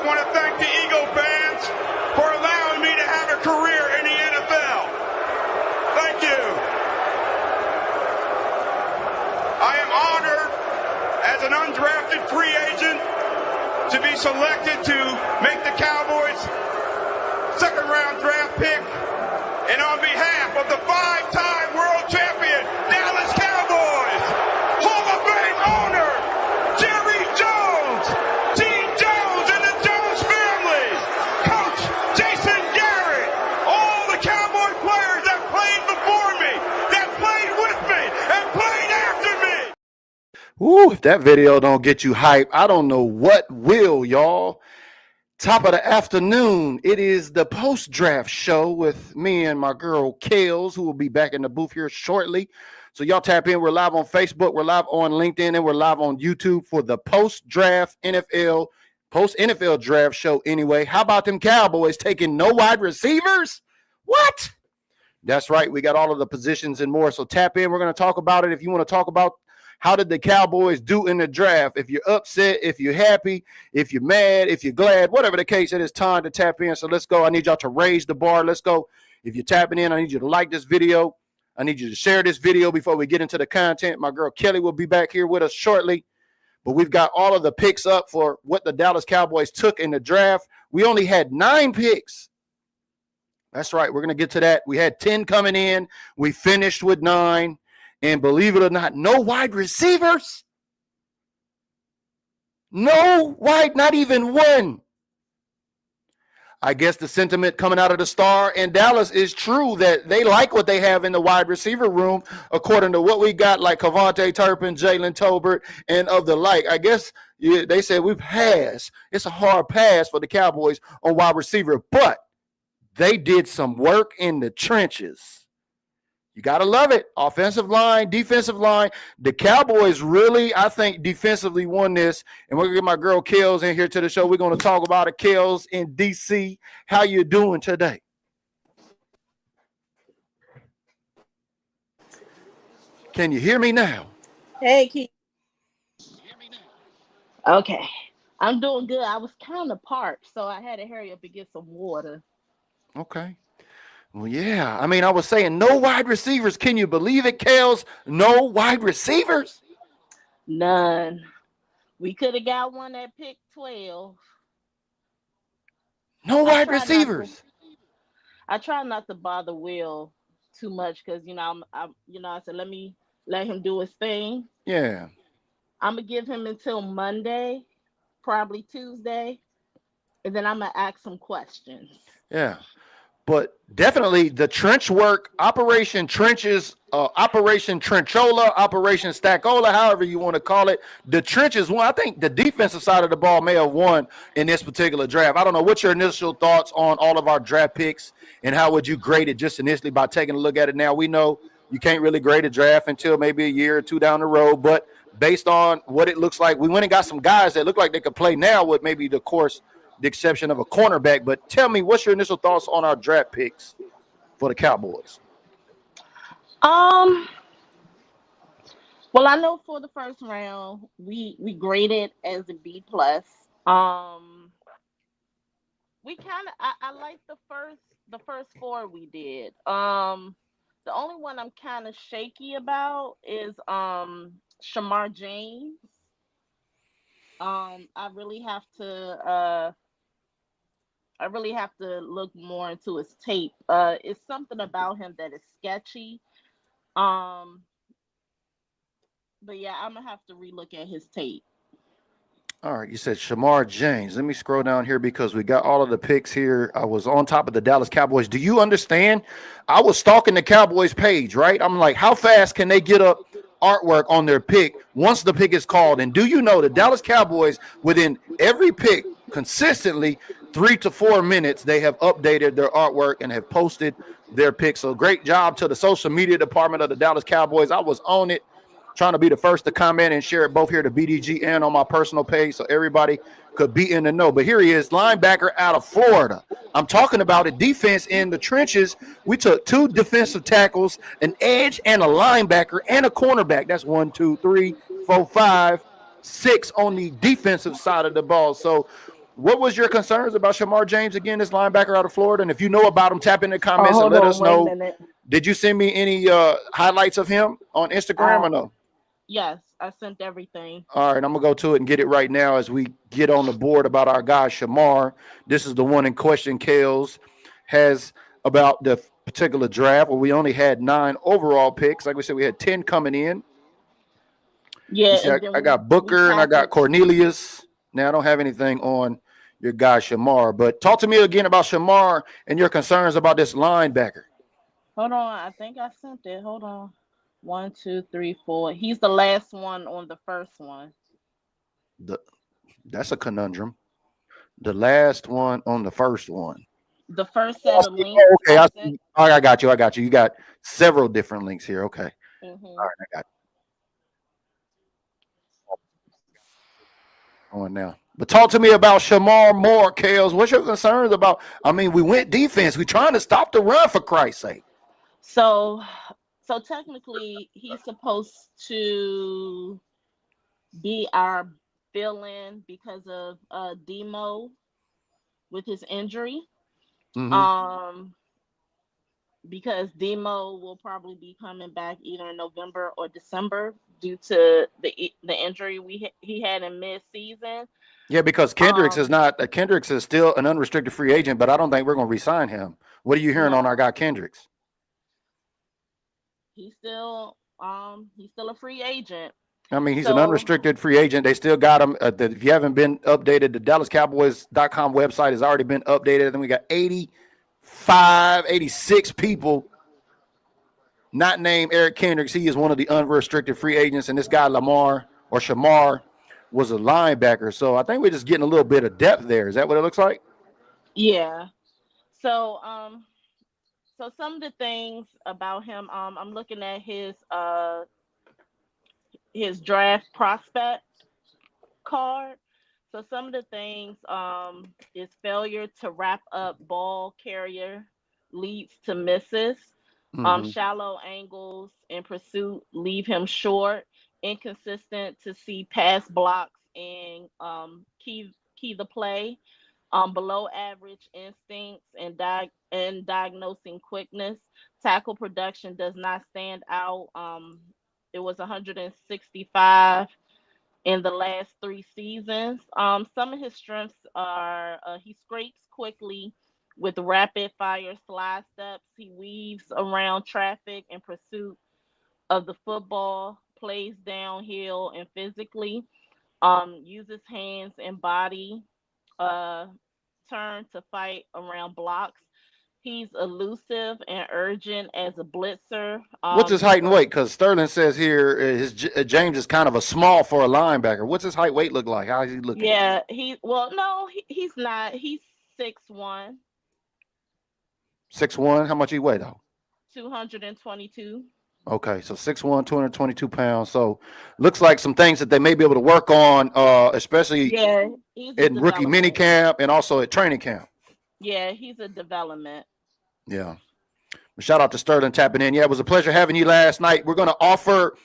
I want to thank the Eagle fans for allowing me to have a career in the NFL. Thank you. I am honored as an undrafted free agent to be selected to make the Cowboys second-round draft pick. And on behalf of the five-time world champion Dallas Cowboys, Hall of Fame owner Jerry Jones, Gene Jones and the Jones family, Coach Jason Garrett, all the Cowboy players that played before me, that played with me, and played after me. Ooh, if that video don't get you hype, I don't know what will, y'all. Top of the afternoon, it is the post-draft show with me and my girl Kelz, who will be back in the booth here shortly. So y'all tap in. We're live on Facebook, we're live on LinkedIn, and we're live on YouTube for the post-draft post-NFL draft show anyway. How about them Cowboys taking no wide receivers? What? That's right. We got all of the positions and more. So tap in. We're going to talk about it. If you want to talk about how did the Cowboys do in the draft? If you're upset, if you're happy, if you're mad, if you're glad, whatever the case, it is time to tap in. So let's go. I need y'all to raise the bar. Let's go. If you're tapping in, I need you to like this video. I need you to share this video before we get into the content. My girl Kelly will be back here with us shortly. But we've got all of the picks up for what the Dallas Cowboys took in the draft. We only had 9 picks. That's right. We're going to get to that. We had 10 coming in. We finished with 9. And believe it or not, no wide receivers. No wide, not even one. I guess the sentiment coming out of the Star and Dallas is true that they like what they have in the wide receiver room, according to what we got, like Cavante Turpin, Jalen Tolbert, and of the like. I guess they said we pass. It's a hard pass for the Cowboys on wide receiver, but they did some work in the trenches. You got to love it. Offensive line, defensive line. The Cowboys really, I think, defensively won this. And we're going to get my girl Kelz in here to the show. We're going to talk about it. Kelz in D.C. How you doing today? Can you hear me now? Hey, Keith. Okay. I'm doing good. I was kind of parched, so I had to hurry up and get some water. Okay. Well, yeah. I mean, I was saying no wide receivers. Can you believe it, Kelz? No wide receivers? None. We could have got one at pick 12. No wide receivers. I try not to bother Will too much because, I said, let him do his thing. Yeah. I'm going to give him until Monday, probably Tuesday, and then I'm going to ask some questions. Yeah. But definitely the trench work, Operation Trenches, Operation Trenchola, Operation Stackola, however you want to call it. The trenches won. I think the defensive side of the ball may have won in this particular draft. I don't know. What's your initial thoughts on all of our draft picks, and how would you grade it just initially by taking a look at it now? We know you can't really grade a draft until maybe a year or two down the road, but based on what it looks like, we went and got some guys that look like they could play now with maybe the exception of a cornerback. But tell me, what's your initial thoughts on our draft picks for the Cowboys? Well, I know for the first round we graded as a B+. We kind of I like the first 4 we did. The only one I'm kind of shaky about is Shamar James. I really have to look more into his tape. It's something about him that is sketchy. But yeah, I'm gonna have to relook at his tape. All right, you said Shamar James. Let me scroll down here because we got all of the picks here. I was on top of the Dallas Cowboys. Do you understand? I was stalking the Cowboys page, right? I'm like, how fast can they get up artwork on their pick once the pick is called? And do you know the Dallas Cowboys, within every pick, consistently 3 to 4 minutes, they have updated their artwork and have posted their picks. So great job to the social media department of the Dallas Cowboys. I was on it, trying to be the first to comment and share it both here to BDG and on my personal page so everybody could be in the know. But here he is, linebacker out of Florida. I'm talking about a defense in the trenches. We took 2 defensive tackles, an edge, and a linebacker, and a cornerback. That's 1, 2, 3, 4, 5, 6 on the defensive side of the ball. So What was your concerns about Shamar James again, this linebacker out of Florida? And if you know about him, tap in the Oh, comments and hold let on, us wait a know. minute. Did you send me any highlights of him on Instagram Uh, or no? yes, I sent everything. All right, I'm gonna go to it and get it right now as we get on the board about our guy Shamar. This is the one in question. Kelz has about the particular draft where we only had 9 overall picks. Like we said, we had 10 coming in. You Yeah, see, and then I got we Booker and I got packaged. Cornelius. Now I don't have anything on your guy Shamar, but talk to me again about Shamar and your concerns about this linebacker. Hold on, I think I sent it. Hold on. One, two, three, four. He's the last one on the first one. The, that's a conundrum. The last one on the first one. The first Oh, set of links okay, I I sent. see. All right, I got you. I got you. You got several different links here. Okay. All Hmm. right, I got on now. But talk to me about Shamar Moore, Kales. What's your concerns about? I mean, we went defense. We trying to stop the run for Christ's sake. So, so technically, he's supposed to be our fill-in because of Demo with his injury. Mm-hmm. Um, because Demo will probably be coming back either in November or December due to the injury he had in mid-season. Yeah, because Kendricks is Um, not. Kendricks is still an unrestricted free agent, but I don't think we're going to re-sign him. What are you hearing on our no, guy Kendricks? he's still a free agent. I mean, he's an So unrestricted free agent. They still got him. If you haven't been updated, the DallasCowboys.com website has already been updated. I think we got 85, 86 people not named Eric Kendricks. He is one of the unrestricted free agents. And this guy, Lamar or Shamar, was a linebacker. So I think we're just getting a little bit of depth there. Is that what it looks like? yeah. So so some of the things about him, I'm looking at his draft prospect card. So some of the things is failure to wrap up ball carrier leads to misses. Mm-hmm. Shallow angles in pursuit leave him short. Inconsistent to see pass blocks and key the play. Below average instincts and diagnosing quickness. Tackle production does not stand out. It was 165 in the last 3 seasons. Some of his strengths are he scrapes quickly with rapid fire slide steps. He weaves around traffic in pursuit of the football, plays downhill and physically, uses hands and body, uh, turn to fight around blocks. He's elusive and urgent as a blitzer. What's his height and weight? Because Sterling says here James is kind of a small for a linebacker. What's his height weight look like? How is he looking? Yeah, no, he's not. He's 6'1", 6'1". How much he weigh though? 222. Okay, so 6'1", 222 pounds. So looks like some things that they may be able to work on, especially Yeah, he's a in rookie mini development. camp and also at training camp. Yeah, he's a development. Yeah. Shout out to Sterling tapping in. Yeah, it was a pleasure having you last night. We're going to offer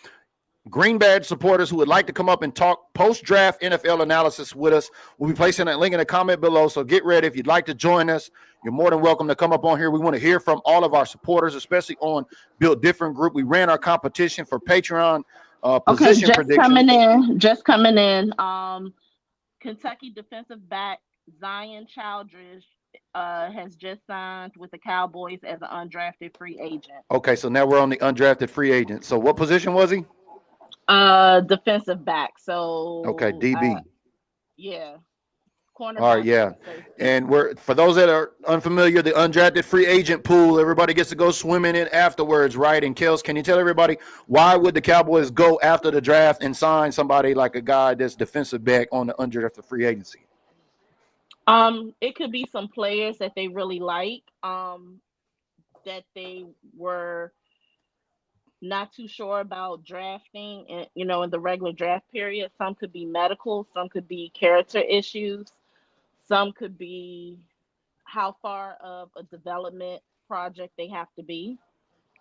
Green Badge supporters who would like to come up and talk post-draft NFL analysis with us. We'll be placing that link in the comment below, so get ready. If you'd like to join us, you're more than welcome to come up on here. We want to hear from all of our supporters, especially on Build Different Group. We ran our competition for Patreon Okay, position predictions. just coming in. Kentucky defensive back Zion Childress has just signed with the Cowboys as an undrafted free agent. Okay, so now we're on the undrafted free agent. So what position was he? Defensive back. So Okay, DB. yeah, All right, cornerback yeah. and safety. And we're for those that are unfamiliar, the undrafted free agent pool, everybody gets to go swimming in afterwards, right? And Kelz, can you tell everybody why would the Cowboys go after the draft and sign somebody like a guy that's defensive back on the undrafted free agency? It could be some players that they really like, that they were not too sure about drafting and in the regular draft period. Some could be medical, some could be character issues, some could be how far of a development project they have to be.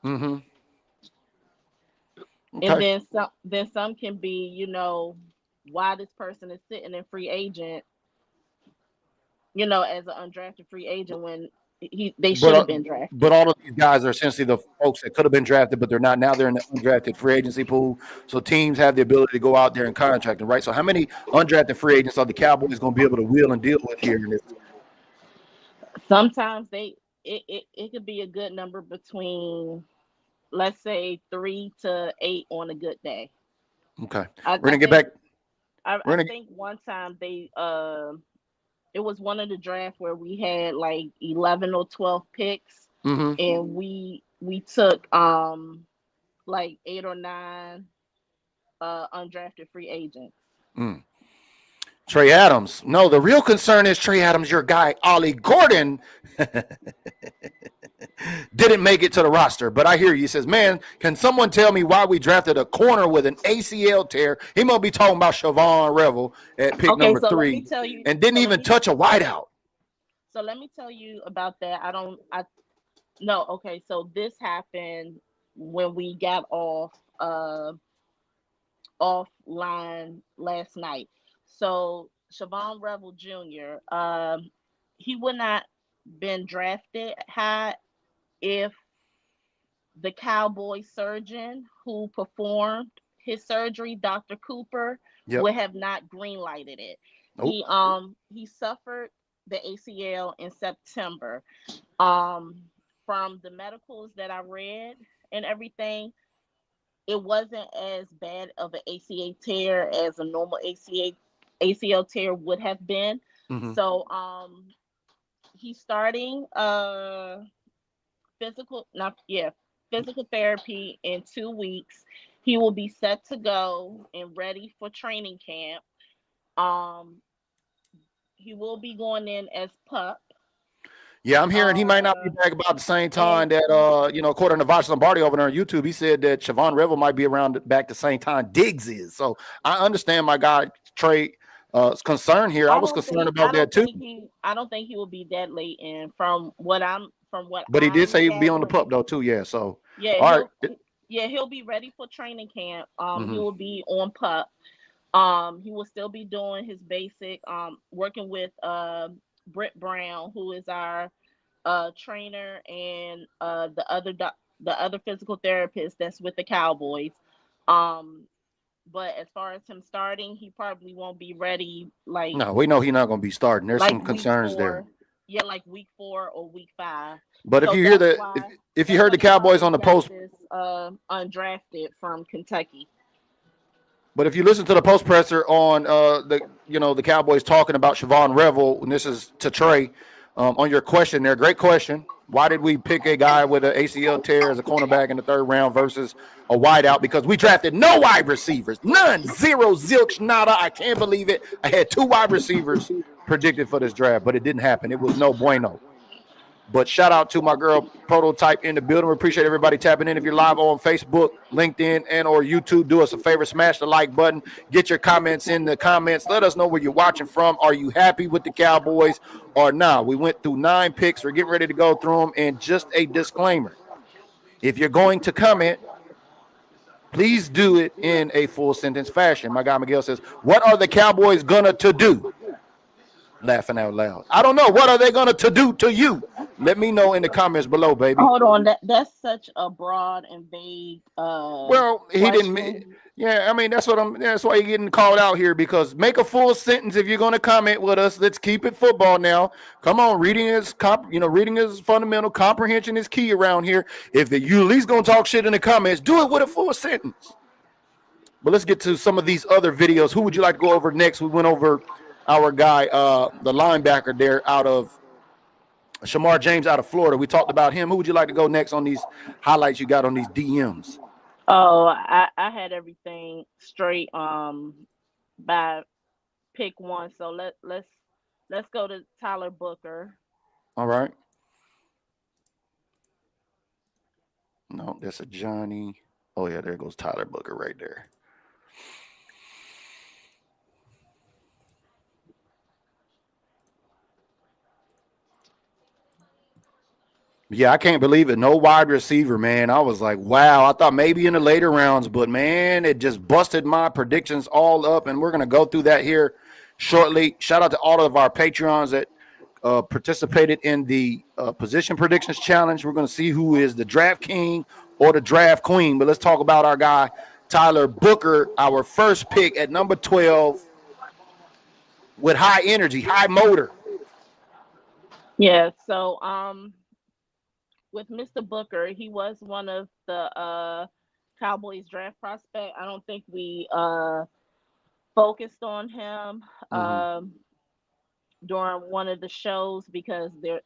Mm-hmm. And Okay. then some can be, why this person is sitting in free agent as an undrafted free agent when they should have been drafted. But all of these guys are essentially the folks that could have been drafted, but they're not. Now they're in the undrafted free agency pool. So teams have the ability to go out there and contract them, right? So how many undrafted free agents are the Cowboys going to be able to wheel and deal with here in this? Sometimes it could be a good number between, let's say, 3 to 8 on a good day. Okay, we're gonna get back. I think one time it was one of the drafts where we had like 11 or 12 picks, and we took like 8 or 9 undrafted free agents. Trey Adams. No, the real concern is Trey Adams, your guy, Ollie Gordon, didn't make it to the roster. But I hear you. He says, man, can someone tell me why we drafted a corner with an ACL tear? He must be talking about Siobhan Revel at pick number 3 and didn't even touch a wideout. So let me tell you about that. Okay, so this happened when we got offline last night. So Siobhan Revel Jr., he would not been drafted high if the Cowboys surgeon who performed his surgery, Dr. Cooper, would have not green-lighted it. Nope. He suffered the ACL in September. From the medicals that I read and everything, it wasn't as bad of an ACL tear as a normal ACL tear would have been. So he's starting physical therapy in 2 weeks. He will be set to go and ready for training camp. He will be going in as pup. Yeah, I'm hearing he might not be back about the same time that, according to Vash Lombardi over there on YouTube, he said that Siobhan Revel might be around back the same time Diggs is. So I understand my guy Trey concern here. I was concerned about that too. I don't think he will be that late in from what. But he did say he'd be on the pup though too. Yeah. So he'll be ready for training camp. He will be on pup. He will still be doing his basic working with Britt Brown, who is our trainer, and the other physical therapist that's with the Cowboys. But as far as him starting, he probably won't be ready. No, we know he's not going to be starting. There's some concerns there. Yeah, like week 4 or week 5. But if you hear if you heard the Cowboys on the post, undrafted from Kentucky. But if you listen to the post presser on the Cowboys talking about Siobhan Revel, and this is to Trey, on your question there, great question. Why did we pick a guy with an ACL tear as a cornerback in the 3rd round versus a wideout? Because we drafted no wide receivers, none, zero, zilch, nada. I can't believe it. I had 2 wide receivers predicted for this draft, but it didn't happen. It was no bueno. But shout out to my girl Prototype in the building. We appreciate everybody tapping in. If you're live on Facebook, LinkedIn, and or YouTube, do us a favor, smash the like button. Get your comments in the comments. Let us know where you're watching from. Are you happy with the Cowboys or not? We went through 9 picks. We're getting ready to go through them. And just a disclaimer, if you're going to comment, please do it in a full sentence fashion. My guy Miguel says, what are the Cowboys gonna to do? Laughing out loud. I don't know. What are they going to do to you? Let me know in the comments below, baby. Hold on. That's such a broad and vague well, he question. didn't. Yeah, I mean, that's why you're getting called out here, because make a full sentence if you're going to comment with us. Let's keep it football now. Come on. Reading is fundamental. Comprehension is key around here. If you at least going to talk shit in the comments, do it with a full sentence. But let's get to some of these other videos. Who would you like to go over next? We went over our guy, the linebacker there out of Shamar James out of Florida. We talked about him. Who would you like to go next on these highlights you got on these DMs? Oh, I had everything straight by pick 1. So let's go to Tyler Booker. All right. No, that's a Johnny. Oh yeah, there goes Tyler Booker right there. Yeah, I can't believe it. No wide receiver, man. I was like, wow. I thought maybe in the later rounds, but, man, it just busted my predictions all up, and we're going to go through that here shortly. Shout out to all of our Patreons that participated in the position predictions challenge. We're going to see who is the draft king or the draft queen. But let's talk about our guy, Tyler Booker, our first pick at number 12 with high energy, high motor. Yeah, so with Mr. Booker, he was one of the Cowboys draft prospect. I don't think we focused on him during one of the shows because there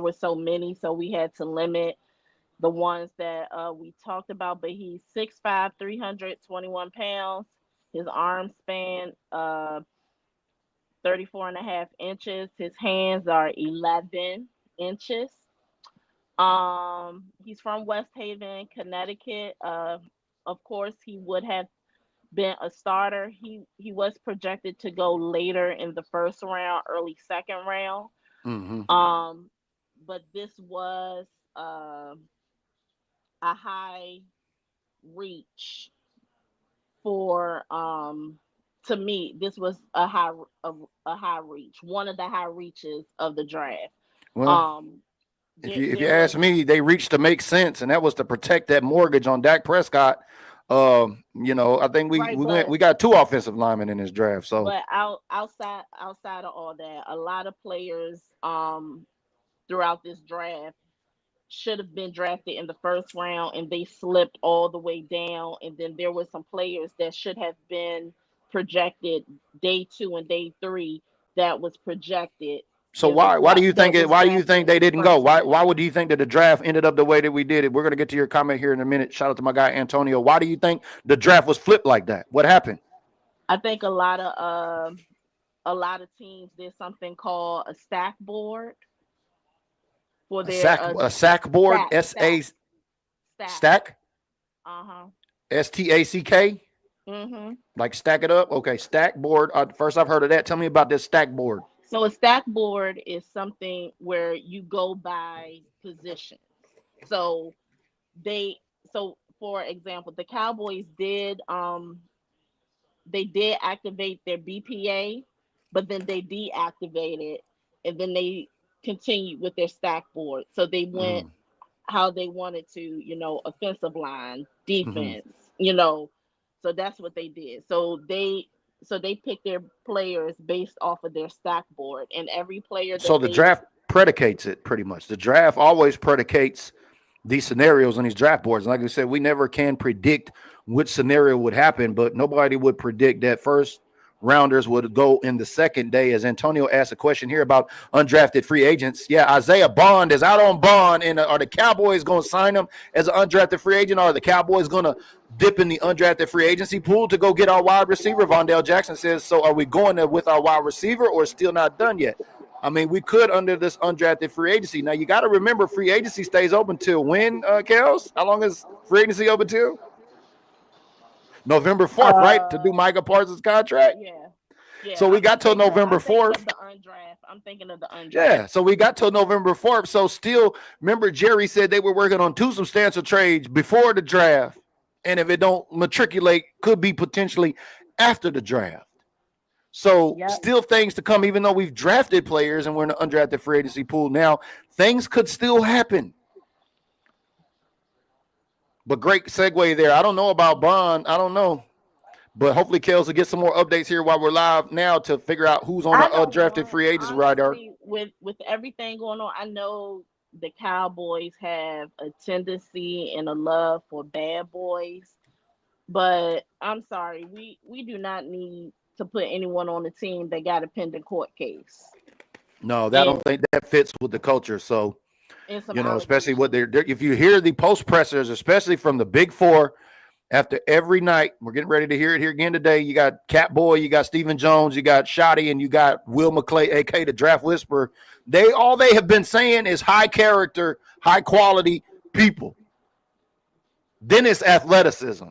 were so many, so we had to limit the ones that we talked about. But he's 6'5", 321 pounds. His arm span 34 and a half inches. His hands are 11 inches. He's from West Haven, Connecticut. Of course, he would have been a starter. He was projected to go later in the first round, early second round. But this was a high reach for to me. This was a high reach, one of the high reaches of the draft. Well, if you ask me, they reached to make sense, and that was to protect that mortgage on Dak Prescott. I think we got 2 offensive linemen in this draft. So, but outside of all that, a lot of players throughout this draft should have been drafted in the first round, and they slipped all the way down. And then there were some players that should have been projected day 2 and day 3 that was projected. So why do you think they didn't go? Why would you think that the draft ended up the way that we did it? We're going to get to your comment here in a minute. Shout out to my guy Antonio. Why do you think the draft was flipped like that? What happened? I think a lot of teams did something called a stack board for their a sack board. Stack. STACK. Like stack it up. Okay, stack board. First I've heard of that. Tell me about this stack board. So a stack board is something where you go by positions. So for example, the Cowboys did activate their BPA, but then they deactivated, and then they continued with their stack board. So they went how they wanted to, offensive line, defense, so that's what they did. So they pick their players based off of their stack board, and every player. So the draft predicates it pretty much. The draft always predicates these scenarios on these draft boards. And like I said, we never can predict which scenario would happen, but nobody would predict that first rounders would go in the second day. As Antonio asked a question here about undrafted free agents. Yeah, Isaiah Bond is out on bond, and are the Cowboys going to sign him as an undrafted free agent, or are the Cowboys going to dip in the undrafted free agency pool to go get our wide receiver? Vondell Jackson says, so are we going there with our wide receiver or still not done yet? I mean, we could under this undrafted free agency. Now, you got to remember free agency stays open till when, Kelz? How long is free agency open till? November 4th, right? To do Micah Parsons' contract? Yeah. So we got till November 4th. I'm thinking of the undraft. Yeah, so we got till November 4th. So still, remember Jerry said they were working on 2 substantial trades before the draft. And if it don't matriculate, could be potentially after the draft. So still things to come, even though we've drafted players and we're in the undrafted free agency pool now, things could still happen. But great segue there. I don't know about Bond. I don't know. But hopefully Kelz will get some more updates here while we're live now to figure out who's on the undrafted free agents radar. With everything going on, I know the Cowboys have a tendency and a love for bad boys. But I'm sorry, we do not need to put anyone on the team that got a pending court case. No, I don't think that fits with the culture. So, especially what they're if you hear the post pressers, especially from the Big Four, after every night, we're getting ready to hear it here again today. You got Catboy, you got Stephen Jones, you got Shotty, and you got Will McClay, aka the Draft Whisperer. All they have been saying is high character, high quality people. Then it's athleticism.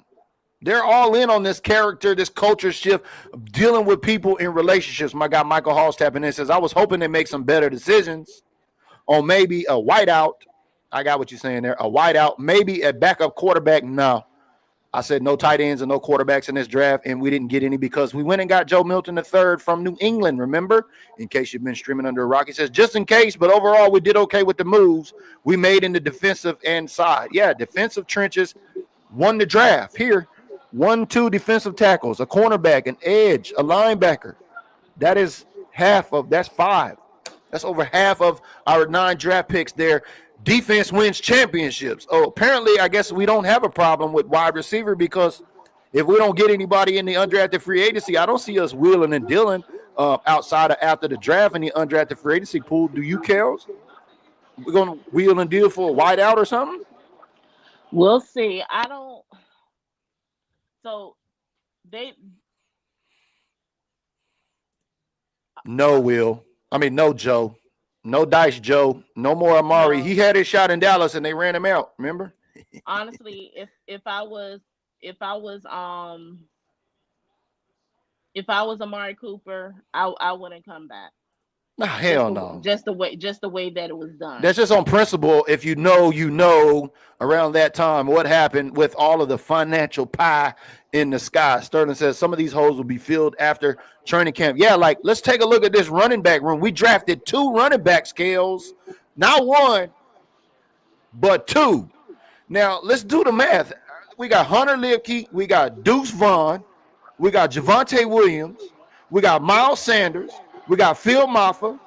They're all in on this character, this culture shift, dealing with people in relationships. My guy Michael Hall's tapping in, says, I was hoping they make some better decisions on maybe a whiteout. I got what you're saying there. A whiteout, maybe a backup quarterback. No. I said no tight ends and no quarterbacks in this draft, and we didn't get any because we went and got Joe Milton III from New England, remember? In case you've been streaming under a rock. He says, just in case, but overall we did okay with the moves we made in the defensive end side. Yeah, defensive trenches won the draft. Here, 2 defensive tackles, a cornerback, an edge, a linebacker. That's 5. That's over half of our 9 draft picks there. Defense wins championships. Oh, apparently, I guess we don't have a problem with wide receiver because if we don't get anybody in the undrafted free agency, I don't see us wheeling and dealing outside of after the draft in the undrafted free agency pool. Do you, Kelz? We're going to wheel and deal for a wideout or something? We'll see. I don't. So they. No, Will. I mean, no, Joe. No Dice Joe. No more Amari. No. He had his shot in Dallas and they ran him out. Remember? Honestly, if I was Amari Cooper, I wouldn't come back. Nah, hell no. Just the way that it was done. That's just on principle. If you know around that time what happened with all of the financial pie in the sky. Sterling says some of these holes will be filled after training camp. Yeah, like let's take a look at this running back room. We drafted 2 running back scales, not 1, but 2. Now let's do the math. We got Hunter Lipke, we got Deuce Vaughn, we got Javonte Williams, we got Miles Sanders, we got Phil Maffa,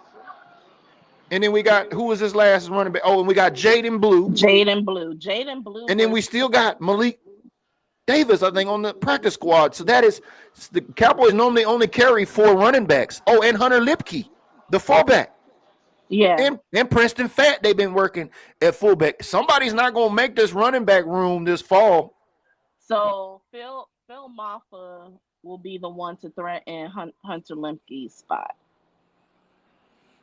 and then we got, who was this last running back? Oh, and we got Jaden Blue. And then we still got Malik Davis, I think, on the practice squad. So that is, the Cowboys normally only carry 4 running backs. Oh, and Hunter Lipke, the fullback. Yeah. And Princeton Fant, they've been working at fullback. Somebody's not going to make this running back room this fall. So Phil Maffa will be the one to threaten Hunter Lipke's spot.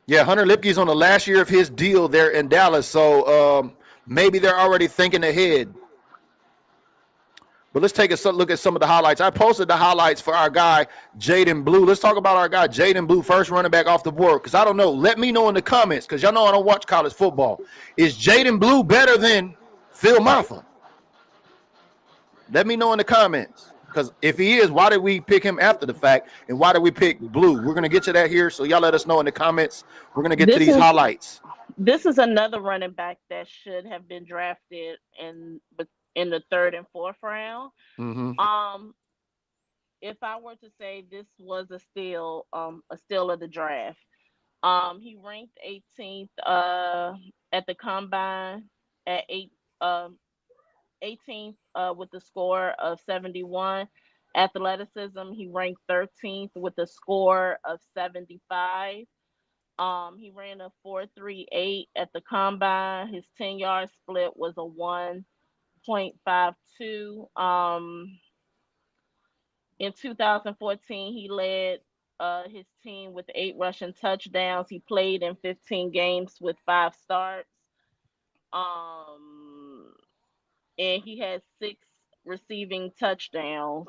Yeah, Hunter Lipke's on the last year of his deal there in Dallas, so maybe they're already thinking ahead. But let's take a look at some of the highlights. I posted the highlights for our guy, Jaden Blue. Let's talk about our guy, Jaden Blue, first running back off the board, because I don't know. Let me know in the comments, because y'all know I don't watch college football. Is Jaden Blue better than Phil Maffa? Let me know in the comments. Because if he is, why did we pick him after the fact? And why did we pick Blue? We're going to get to that here. So y'all let us know in the comments. We're going to get to these highlights. This is another running back that should have been drafted in the 3rd and 4th round. Mm-hmm. If I were to say this was a steal of the draft, he ranked 18th at the combine at 18th with the score of 71. Athleticism, he ranked 13th with a score of 75. He ran a 4.38 at the combine. His 10-yard split was a 1.52. In 2014, he led his team with 8 rushing touchdowns. He played in 15 games with 5 starts. And he has 6 receiving touchdowns.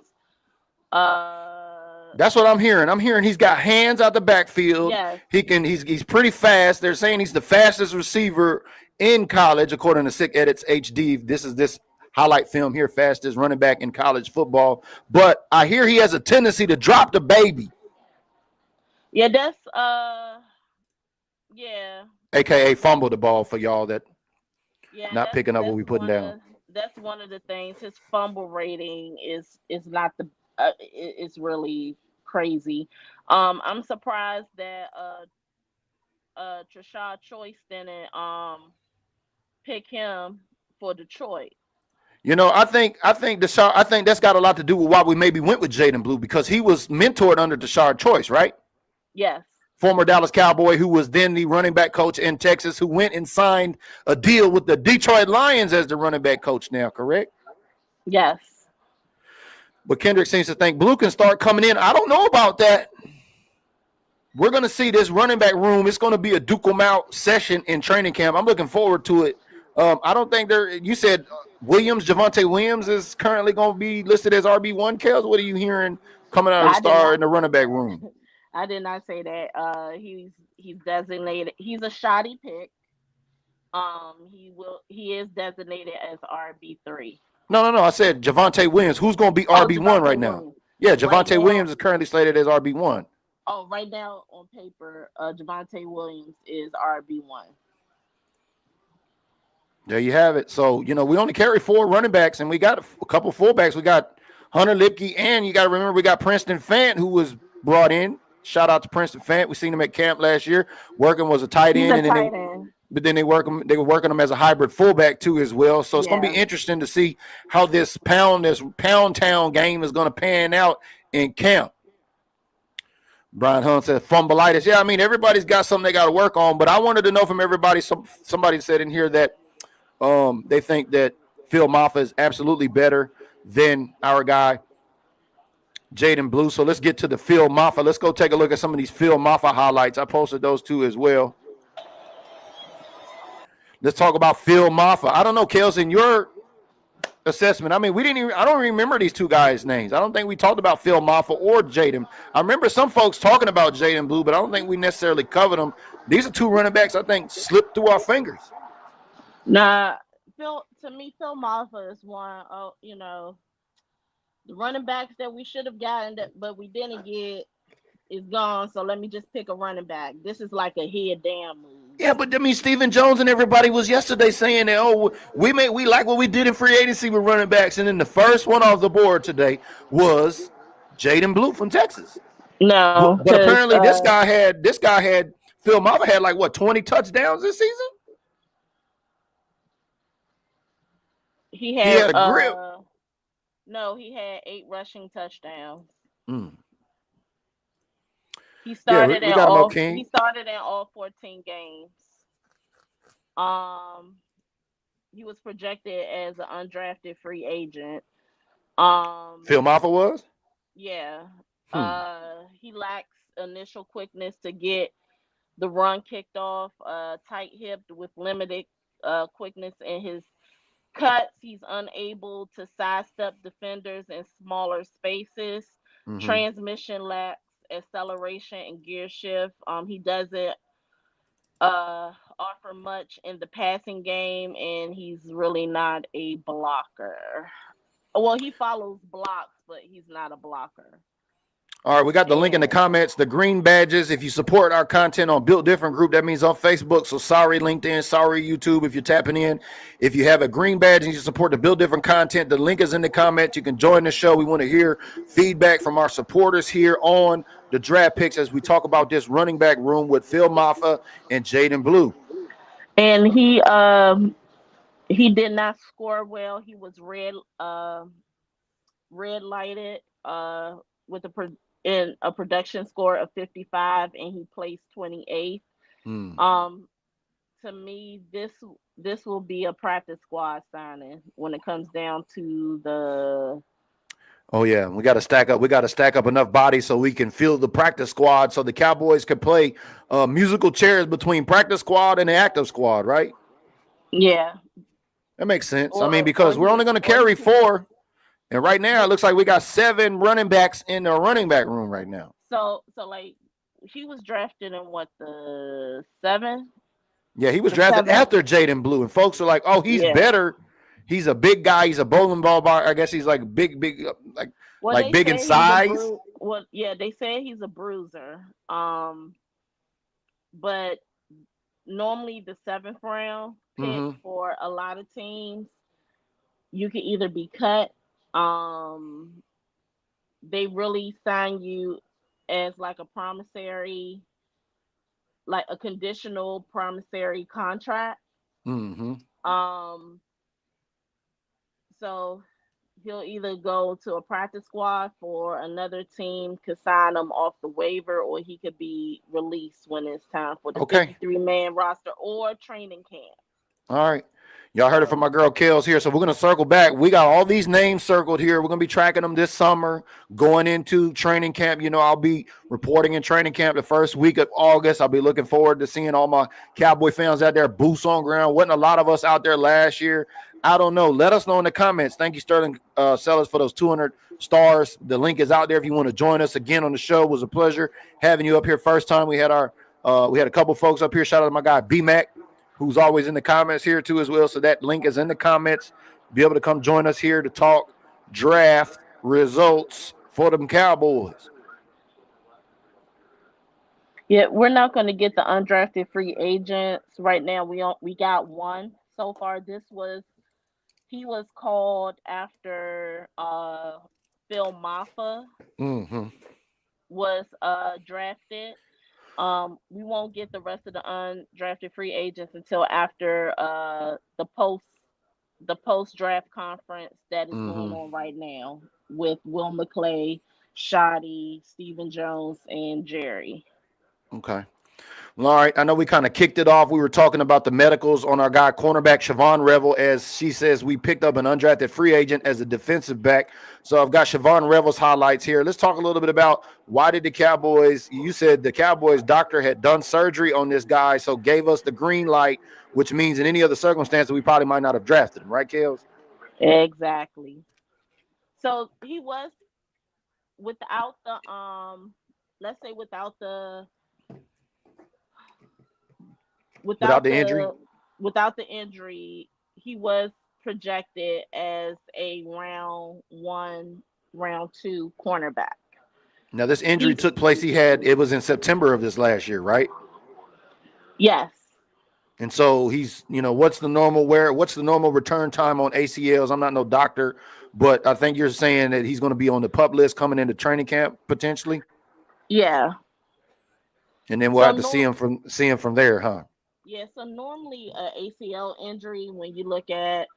That's what I'm hearing. I'm hearing he's got hands out the backfield. Yes. He's pretty fast. They're saying he's the fastest receiver in college, according to Sick Edits HD. This is this highlight film here, fastest running back in college football. But I hear he has a tendency to drop the baby. Yeah, that's yeah. AKA fumble the ball for y'all that not picking up what we putting down. That's one of the things. His fumble rating is not the it's really crazy. I'm surprised that Trashad Choice didn't pick him for Detroit. You know, I think that's got a lot to do with why we maybe went with Jaden Blue, because he was mentored under Tashard Choice, right? Yes. Former Dallas Cowboy, who was then the running back coach in Texas, who went and signed a deal with the Detroit Lions as the running back coach now, correct? Yes. But Kendrick seems to think Blue can start coming in. I don't know about that. We're going to see this running back room. It's going to be a Duke 'em out session in training camp. I'm looking forward to it. I don't think you said Javonte Williams is currently going to be listed as RB1, Kelz. What are you hearing coming out of the star in the running back room? I did not say that. He's designated. He's a shoddy pick. He is designated as RB3. No. I said Javonte Williams. Who's going to be RB1 right now? Williams. Yeah, Right Javonte now- Williams is currently slated as RB1. Oh, right now on paper, Javonte Williams is RB1. There you have it. So, we only carry 4 running backs, and we got a couple fullbacks. We got Hunter Lipke, and you got to remember we got Princeton Fant, who was brought in. Shout out to Princeton Fant. We seen him at camp last year. Working was a tight He's end, a and then tight end. but then they were working him as a hybrid fullback too as well. So it's going to be interesting to see how this pound town game is going to pan out in camp. Brian Hunt said fumbleitis. Yeah, I mean everybody's got something they got to work on, but I wanted to know from everybody. Somebody said in here that they think that Phil Maffa is absolutely better than our guy Jaden Blue. So let's get to the Phil Maffa. Let's go take a look at some of these Phil Maffa highlights. I posted those too as well. Let's talk about Phil Maffa. I don't know, Kelz, in your assessment. I mean, I don't remember these two guys' names. I don't think we talked about Phil Maffa or Jaden. I remember some folks talking about Jaden Blue, but I don't think we necessarily covered them. These are 2 running backs I think slipped through our fingers. Nah, Phil Maffa is one. The running backs that we should have gotten, but we didn't get, is gone. So let me just pick a running back. This is like a head down move. Yeah, but I mean, Stephen Jones and everybody was yesterday saying that, we like what we did in free agency with running backs, and then the first one off the board today was Jaden Blue from Texas. No, but apparently this guy had Phil Maffa had like 20 touchdowns this season. He had a grip. No, he had 8 rushing touchdowns. He started in all 14 games. He was projected as an undrafted free agent. Phil Maffa was? Yeah. He lacks initial quickness to get the run kicked off, tight-hipped with limited quickness in his cuts. He's unable to sidestep defenders in smaller spaces. Transmission lacks acceleration and gear shift. He doesn't offer much in the passing game, and he's really not a blocker. Well, he follows blocks, but he's not a blocker. All right, we got the link in the comments, the green badges. If you support our content on Built Different Group, that means on Facebook. So sorry, LinkedIn, sorry, YouTube, if you're tapping in. If you have a green badge and you support the Built Different content, the link is in the comments. You can join the show. We want to hear feedback from our supporters here on the draft picks as we talk about this running back room with Phil Maffa and Jaden Blue. And he did not score well. He was red lighted with a production score of 55, and he placed 28th. To me, this will be a practice squad signing when it comes down to the. Oh yeah, we got to stack up. We got to stack up enough bodies so we can fill the practice squad, so the Cowboys can play musical chairs between practice squad and the active squad, right? Yeah, that makes sense. Because we're only going to carry 4. And right now, it looks like we got 7 running backs in the running back room right now. So like, he was drafted in the 7th? Yeah, he was drafted after Jaden Blue. And folks are like, oh, he's better. He's a big guy. He's a bowling ball bar. I guess he's like big, like big in size. They say he's a bruiser. But normally the 7th round pick for a lot of teams, you can either be cut. They really sign you as like a promissory, like a conditional promissory contract. So he'll either go to a practice squad for another team, could sign him off the waiver, or he could be released when it's time for the 53-man roster or training camp. All right. Y'all heard it from my girl Kelz here. So we're going to circle back. We got all these names circled here. We're going to be tracking them this summer, going into training camp. I'll be reporting in training camp the first week of August. I'll be looking forward to seeing all my Cowboy fans out there, boots on ground. Wasn't a lot of us out there last year. I don't know. Let us know in the comments. Thank you, Sterling Sellers, for those 200 stars. The link is out there if you want to join us again on the show. It was a pleasure having you up here. First time we had a couple folks up here. Shout out to my guy B-Mac, who's always in the comments here too as well. So that link is in the comments be able to come join us here to talk draft results for them Cowboys. Yeah, we're not going to get the undrafted free agents right now. We got one so far. He was called after Phil Maffa Mm-hmm. was drafted. We won't get the rest of the undrafted free agents until after the post draft conference that is going on right now with Will McClay, Shoddy, Stephen Jones, and Jerry. Okay. Well, all right. I know we kind of kicked it off. We were talking about the medicals on our guy, cornerback Siobhan Revel, as she says we picked up an undrafted free agent as a defensive back. So I've got Siobhan Revel's highlights here. Let's talk a little bit about why did the Cowboys, you said the Cowboys doctor had done surgery on this guy, so gave us the green light, which means in any other circumstance we probably might not have drafted him, right, Kelz? Exactly. So he was without the let's say Without the injury? without the injury, he was projected as a round 1, round 2 cornerback. Now, this injury took place, it was in September of this last year, right? Yes. And so he's, what's the normal return time on ACLs? I'm not no doctor, but I think you're saying that he's going to be on the PUP list coming into training camp potentially. Yeah. And then we'll have to see him from there, huh? Yeah. So normally a ACL injury, when you look at,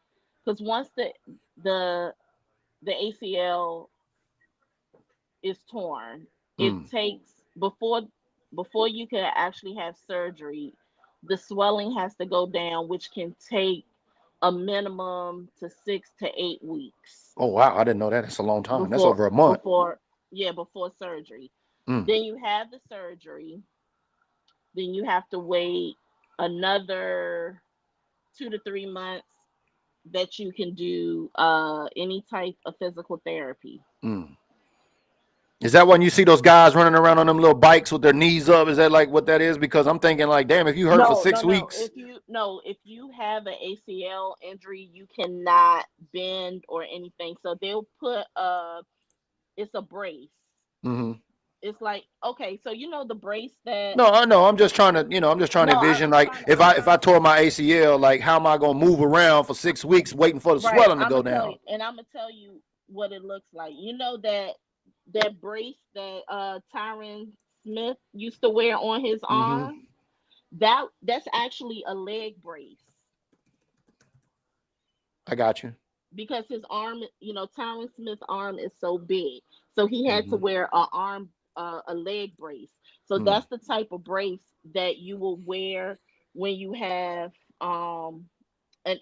because once the ACL is torn, it takes before you can actually have surgery, the swelling has to go down, which can take a minimum to 6 to 8 weeks. Oh wow, I didn't know that. That's a long time. That's over a month. Before surgery. Then you have the surgery. Then you have to wait another 2 to 3 months that you can do any type of physical therapy. Is that when you see those guys running around on them little bikes with their knees up? Is that like what that is? Because I'm thinking like, damn, if you hurt for 6 weeks. If you have an ACL injury, you cannot bend or anything. So they'll put it's a brace. It's like, okay, so the brace that. No, I know. I'm just trying to, envision like if I tore my ACL, like how am I gonna move around for 6 weeks waiting for the swelling to go down? And I'm gonna tell you what it looks like. That brace that Tyron Smith used to wear on his arm, that's actually a leg brace. I got you. Because his arm, Tyron Smith's arm is so big, so he had to wear a leg brace. So that's the type of brace that you will wear when you have an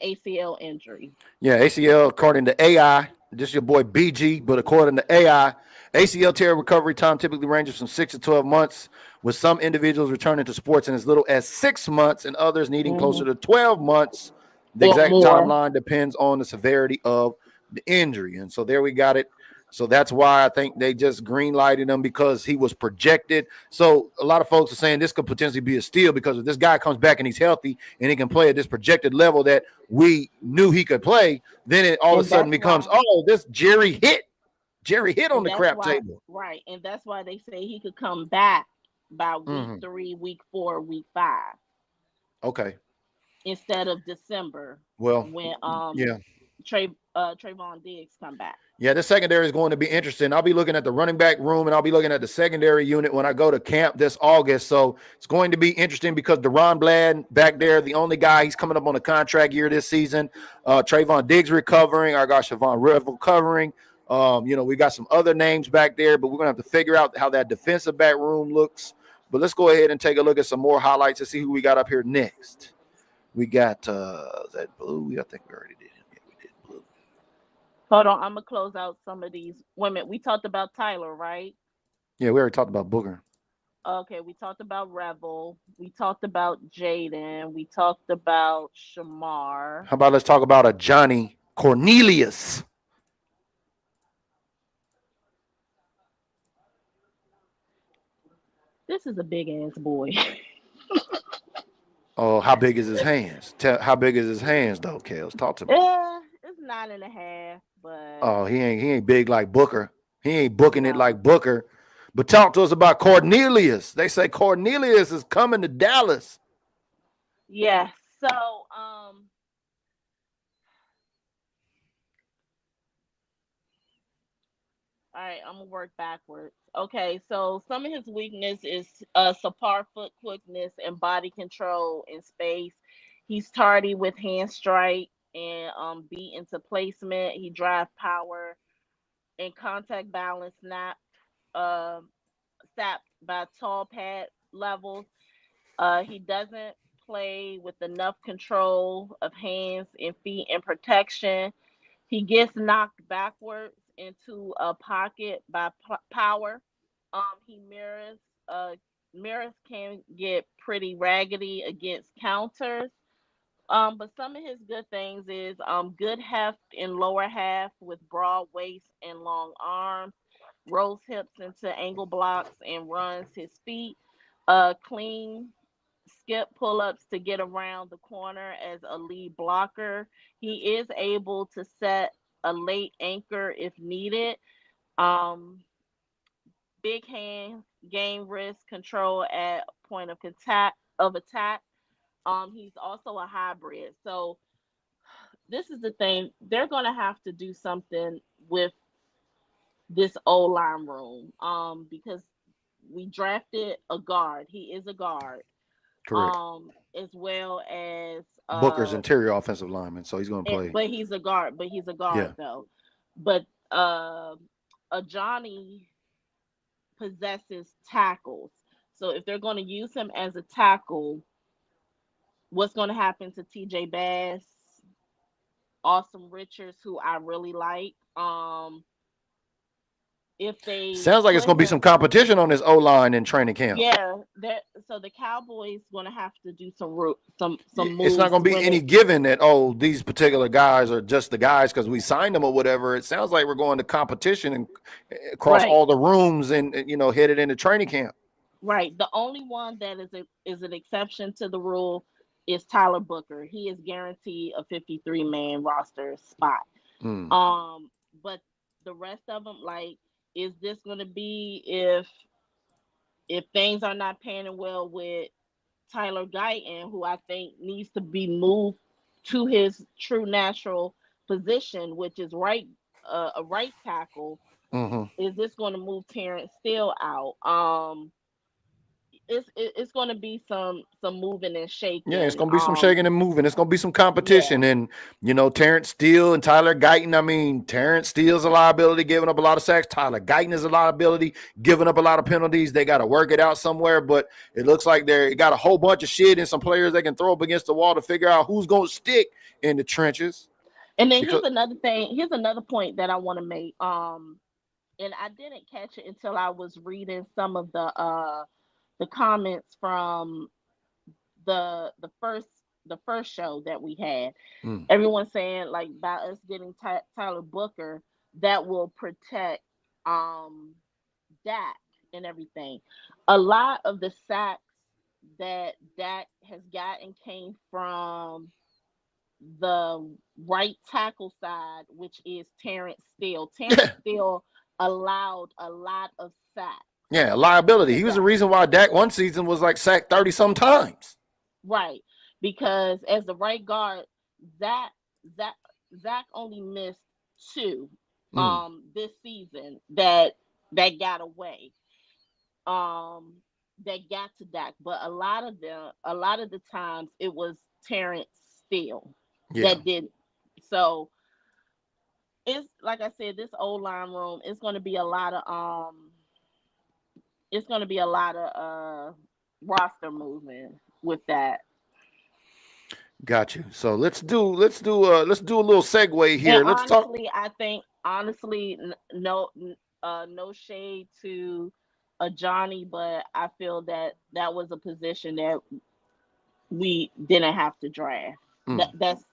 ACL injury. Yeah, ACL according to AI. This is your boy BG, but according to AI, ACL tear recovery time typically ranges from 6 to 12 months, with some individuals returning to sports in as little as 6 months and others needing closer to 12 months. The exact timeline depends on the severity of the injury. And so there we got it. So that's why I think they just green-lighted him, because he was projected. So a lot of folks are saying this could potentially be a steal, because if this guy comes back and he's healthy and he can play at this projected level that we knew he could play, then it all of a sudden becomes, this Jerry hit on the crap table. Right, and that's why they say he could come back by week 3, week 4, week 5. Okay. Instead of December. Well, when Trayvon Diggs come back. Yeah, the secondary is going to be interesting. I'll be looking at the running back room, and I'll be looking at the secondary unit when I go to camp this August. So it's going to be interesting because Deron Bland back there, the only guy, he's coming up on a contract year this season. Trayvon Diggs recovering. Our guy Siobhan Revel covering. We got some other names back there, but we're going to have to figure out how that defensive back room looks. But let's go ahead and take a look at some more highlights and see who we got up here next. We got is that Blue? I think we already did. Yeah, we did Blue. Hold on, I'm gonna close out some of these women. We talked about Tyler, right? Yeah, we already talked about Booger. Okay, we talked about Revel. We talked about Jaden. We talked about Shamar. How about let's talk about a Johnny Cornelius? This is a big ass boy. Oh, how big is his hands? How big is his hands, though, Kelz? Talk to me. Yeah, it's 9.5, but Oh, he ain't big like Booker. He ain't booking it no. like Booker. But talk to us about Cornelius. They say Cornelius is coming to Dallas. Yeah. So all right, I'm gonna work backwards. Okay, so some of his weakness is subpar foot quickness and body control in space. He's tardy with hand strike and beat into placement. He drive power and contact balance uh, sapped by tall pad levels. He doesn't play with enough control of hands and feet and protection. He gets knocked backwards into a pocket by power. He mirrors can get pretty raggedy against counters. But some of his good things is good heft in lower half with broad waist and long arms, rolls hips into angle blocks and runs his feet. Clean skip pull-ups to get around the corner as a lead blocker. He is able to set a late anchor if needed. Um, Big hands, game risk control at point of attack. He's also a hybrid. So this is the thing. They're gonna have to do something with this O line room. Because we drafted a guard. He is a guard. Correct. As well as Booker's interior offensive lineman, so he's going to play. but he's a guard. But he's a guard though. But a Johnny possesses tackles. So if they're going to use him as a tackle, what's going to happen to TJ Bass, Awesome Richards, who I really like? If they sounds like it's going to be some competition on this O line in training camp. Yeah, so the Cowboys going to have to do some moves. It's not going to be any given that these particular guys are just the guys because we signed them or whatever. It sounds like we're going to competition and across all the rooms and headed into training camp. Right. The only one that is an exception to the rule is Tyler Booker. He is guaranteed a 53-man roster spot. But the rest of them, like, is this going to be if things are not panning well with Tyler Guyton, who I think needs to be moved to his true natural position, which is a right tackle? Is this going to move Terrence Steele out? It's going to be some moving and shaking. Yeah, it's going to be some shaking and moving. It's going to be some competition. And, Terrence Steele and Tyler Guyton, I mean, Terrence Steele's a liability, giving up a lot of sacks. Tyler Guyton is a liability, giving up a lot of penalties. They got to work it out somewhere, but it looks like they got a whole bunch of shit and some players they can throw up against the wall to figure out who's going to stick in the trenches. And then here's another thing. Here's another point that I want to make. And I didn't catch it until I was reading some of the comments from the first show that we had. Everyone saying like about us getting Tyler Booker that will protect Dak and everything. A lot of the sacks that Dak has gotten came from the right tackle side, which is Terrence Steele. Terrence Steele allowed a lot of sacks. Yeah, liability. He was the reason why Dak one season was like sacked 30 some times. Right, because as the right guard, Zach only missed 2 this season that got away. That got to Dak, but a lot of the times it was Terrence Steele that did. So it's like I said, this old line room is going to be a lot of roster movement with that. Got you. So let's do a little segue here. And let's honestly, I think no shade to Johnny, but I feel that was a position that we didn't have to draft. That's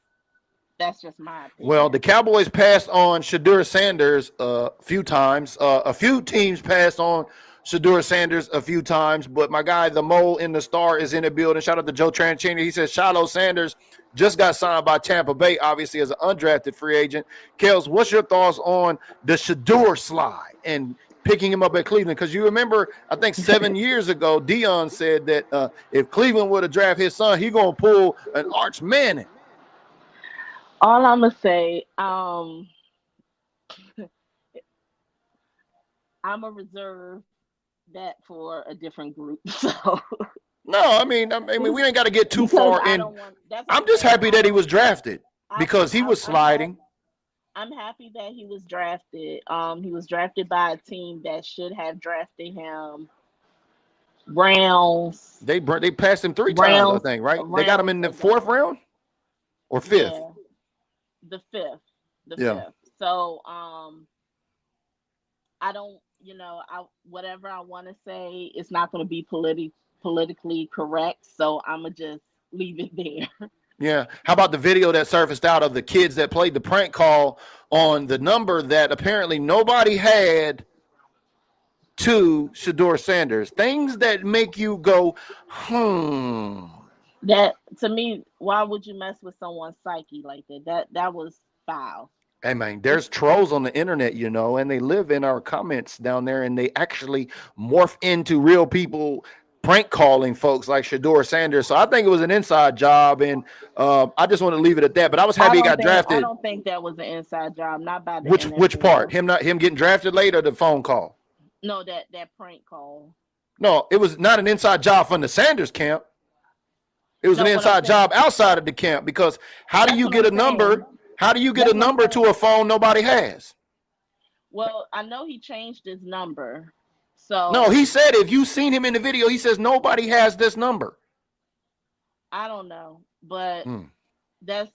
just my opinion. Well, the Cowboys passed on Shadur Sanders a few times. A few teams passed on Shadur Sanders a few times, but my guy, the mole in the star, is in the building. Shout out to Joe Tranchini. He says Shiloh Sanders just got signed by Tampa Bay, obviously as an undrafted free agent. Kelz, what's your thoughts on the Shador slide and picking him up at Cleveland? Because you remember, I think 7 years ago, Dion said that if Cleveland would have drafted his son, he gonna pull an Arch Manning. All I'm gonna say, I'm gonna reserve that for a different group. So No, I mean, we ain't got to get too because far I in. don't want. That's what I'm I'm just saying. happy that he was drafted because he was sliding. I'm happy that he was drafted. He was drafted by a team that should have drafted him. Browns. They passed him 3 times, I Browns. think, right? They got him Browns in the or 4th the round or 5th. yeah, the fifth. The Yeah. fifth. So I don't, I whatever I want to say, it's not going to be politically correct. So I'm gonna just leave it there. Yeah. How about the video that surfaced out of the kids that played the prank call on the number that apparently nobody had to Shador Sanders? Things that make you go, That to me, why would you mess with someone's psyche like that? That was foul. Hey, man, there's trolls on the internet, and they live in our comments down there, and they actually morph into real people prank calling folks like Shador Sanders. So I think it was an inside job, and I just want to leave it at that. But I was happy he got drafted. I don't think that was an inside job, not by the Which NFL. part? Him getting drafted late, or the phone call? No, that prank call. No, it was not an inside job from the Sanders camp. It was an inside job outside of the camp, because how do you get a number? How do you get a number to a phone nobody has? Well, I know he changed his number. So no, he said if you seen him in the video, he says nobody has this number. I don't know, but that's,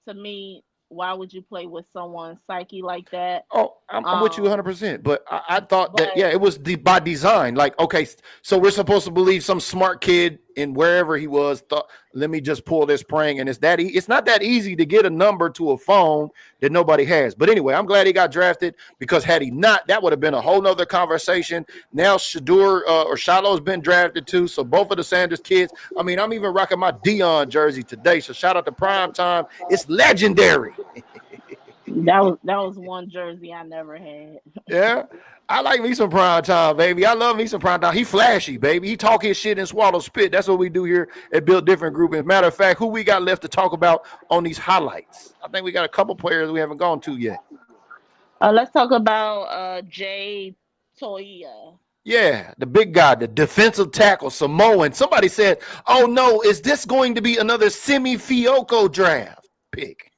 to me, why would you play with someone's psyche like that? Oh, I'm with you 100%. But I thought that, it was by design. Like, okay, so we're supposed to believe some smart kid in wherever he was thought, let me just pull this prank. And it's not that easy to get a number to a phone that nobody has. But anyway, I'm glad he got drafted, because had he not, that would have been a whole nother conversation. Now Shador or Shiloh's been drafted too. So both of the Sanders kids. I mean, I'm even rocking my Dion jersey today. So shout out to Prime Time. It's legendary. That was one jersey I never had. Yeah. I like me some Prime Time, baby. I love me some Prime Time. He flashy, baby. He talk his shit and swallow spit. That's what we do here at Build Different Group. As a matter of fact, who we got left to talk about on these highlights? I think we got a couple players we haven't gone to yet. Let's talk about Jay Toia. Yeah, the big guy, the defensive tackle, Samoan. Somebody said, oh, no, is this going to be another Simi Fioco draft pick?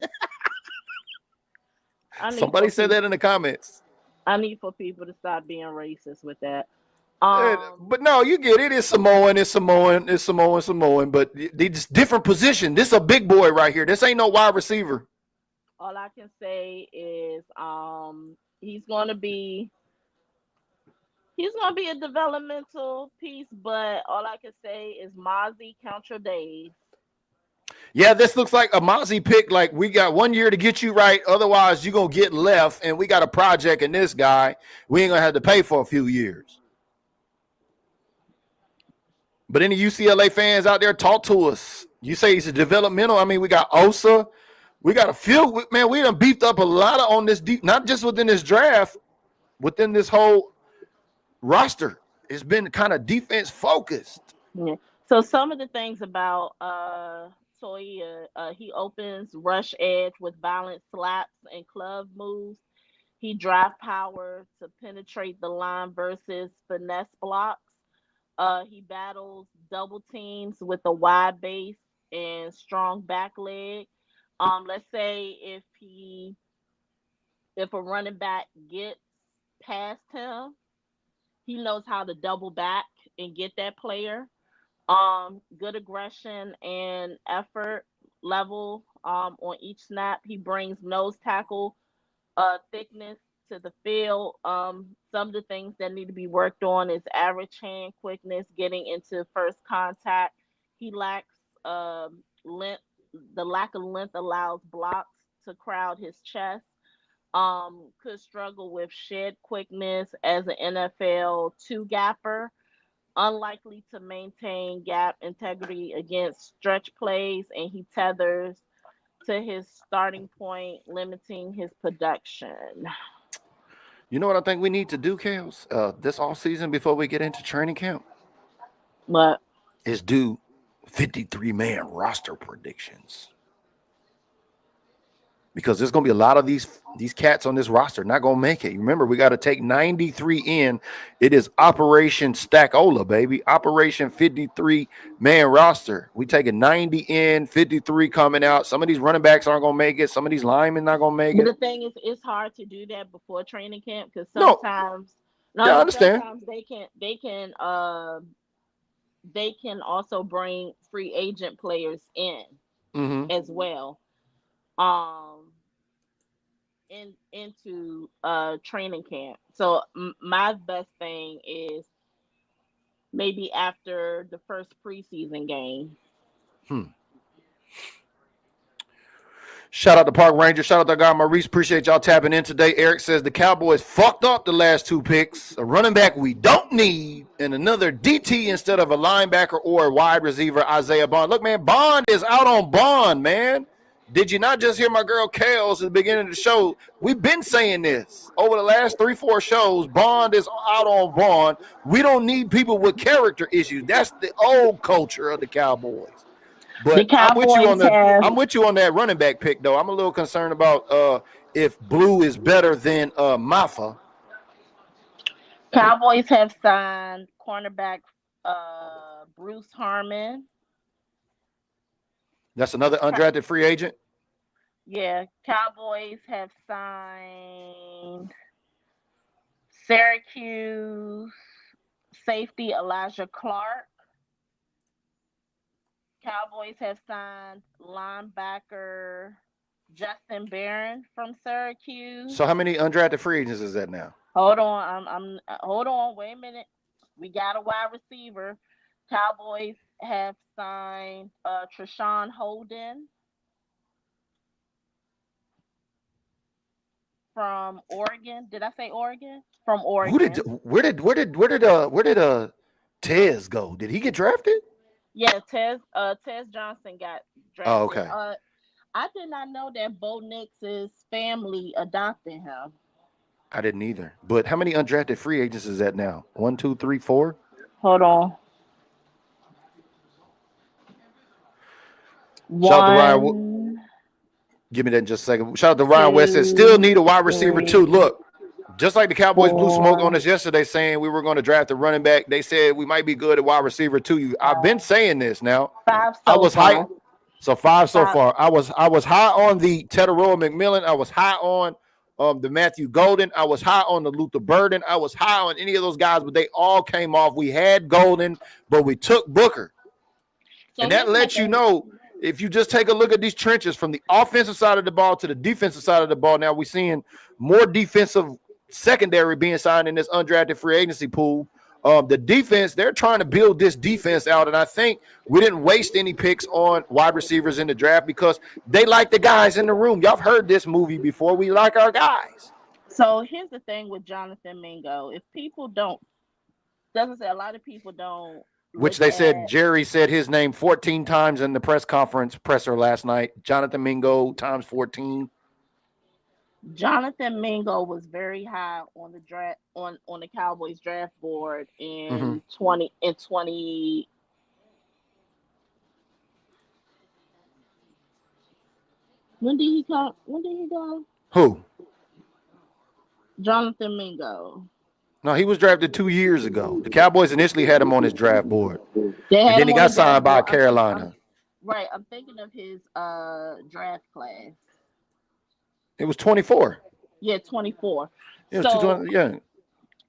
Somebody said that in the comments. I need for people to stop being racist with that. But no, you get it. It's Samoan. It's Samoan. It's Samoan. But they just different position. This is a big boy right here. This ain't no wide receiver. All I can say is he's going to be a developmental piece. But all I can say is, Mozzie, count your days. Yeah, this looks like a Mozzie pick. Like, we got 1 year to get you right. Otherwise, you're going to get left. And we got a project in this guy. We ain't going to have to pay for a few years. But any UCLA fans out there, talk to us. You say he's a developmental. I mean, we got Osa. We got a few. Man, we done beefed up a lot on this deep, not just within this draft, within this whole roster. It's been kind of defense focused. Yeah. So some of the things about Toia, he opens rush edge with violent slaps and club moves. He drive power to penetrate the line versus finesse blocks. He battles double teams with a wide base and strong back leg. Let's say if a running back gets past him, he knows how to double back and get that player. Good aggression and effort level on each snap. He brings nose tackle thickness to the field. Some of the things that need to be worked on is average hand quickness, getting into first contact. He lacks length. The lack of length allows blocks to crowd his chest. Could struggle with shed quickness as an NFL two gapper. unlikely to maintain gap integrity against stretch plays, and he tethers to his starting point, limiting his production. You know what I think we need to do, Kelz, this off season before we get into training camp But is do 53-man roster predictions. Because there's going to be a lot of these cats on this roster not going to make it. Remember, we got to take 93 in. It is Operation Stackola, baby. Operation 53-man roster. We taking 90 in, 53 coming out. Some of these running backs aren't going to make it. Some of these linemen not going to make but it. the thing is, it's hard to do that before training camp because No. sometimes, Yeah, I understand. sometimes they can also bring free agent players in as well. Into training camp. So my best thing is maybe after the first preseason game. Shout out to Park Ranger. Shout out to guy Maurice. Appreciate y'all tapping in today. Eric says the Cowboys fucked up the last 2 picks. A running back we don't need, and another DT instead of a linebacker or a wide receiver, Isaiah Bond. Look, man, Bond is out on Bond, man. Did you not just hear my girl Kelz at the beginning of the show? We've been saying this over the last 3-4 shows. Bond is out on Bond. We don't need people with character issues. That's the old culture of the Cowboys. But I'm with you on that running back pick, though. I'm a little concerned about if Blue is better than Maffa. Cowboys have signed cornerback Bruce Harmon. That's another undrafted free agent? Yeah, Cowboys have signed Syracuse safety Elijah Clark. Cowboys have signed linebacker Justin Barron from Syracuse. So how many undrafted free agents is that now? Hold on, hold on, wait a minute. We got a wide receiver. Cowboys have signed Treshawn Holden from Oregon. Did I say Oregon? From Oregon. Where did Tez go? Did he get drafted? Yeah, Tez Johnson got drafted. Oh, okay. I did not know that Bo Nix's family adopted him. I didn't either. But how many undrafted free agents is that now? 1, 2, 3, 4? Hold on. Shout out to Ryan. Give me that in just a second. Shout out to Ryan West. Says still need a wide receiver too. Look, just like the Cowboys blew smoke on us yesterday saying we were going to draft a running back. They said we might be good at wide receiver too. I've been saying this now. 5 I was hyped. So 5 so far. I was high on the Teteroa McMillan. I was high on the Matthew Golden. I was high on the Luther Burden. I was high on any of those guys, but they all came off. We had Golden, but we took Booker. So and that lets you know, if you just take a look at these trenches from the offensive side of the ball to the defensive side of the ball, now we're seeing more defensive secondary being signed in this undrafted free agency pool. The defense, they're trying to build this defense out, and I think we didn't waste any picks on wide receivers in the draft because they like the guys in the room. Y'all have heard this movie before. We like our guys. So here's the thing with Jonathan Mingo. If people doesn't say a lot of people don't. Which they said Jerry said his name 14 times in the press conference presser last night. Jonathan Mingo times 14. Jonathan Mingo was very high on the draft on the Cowboys draft board in 20. When did he go? Who? Jonathan Mingo. No, he was drafted 2 years ago. The Cowboys initially had him on his draft board. And then he got signed by Carolina. Right. I'm thinking of his draft class. It was 24. Yeah, 24. It was yeah.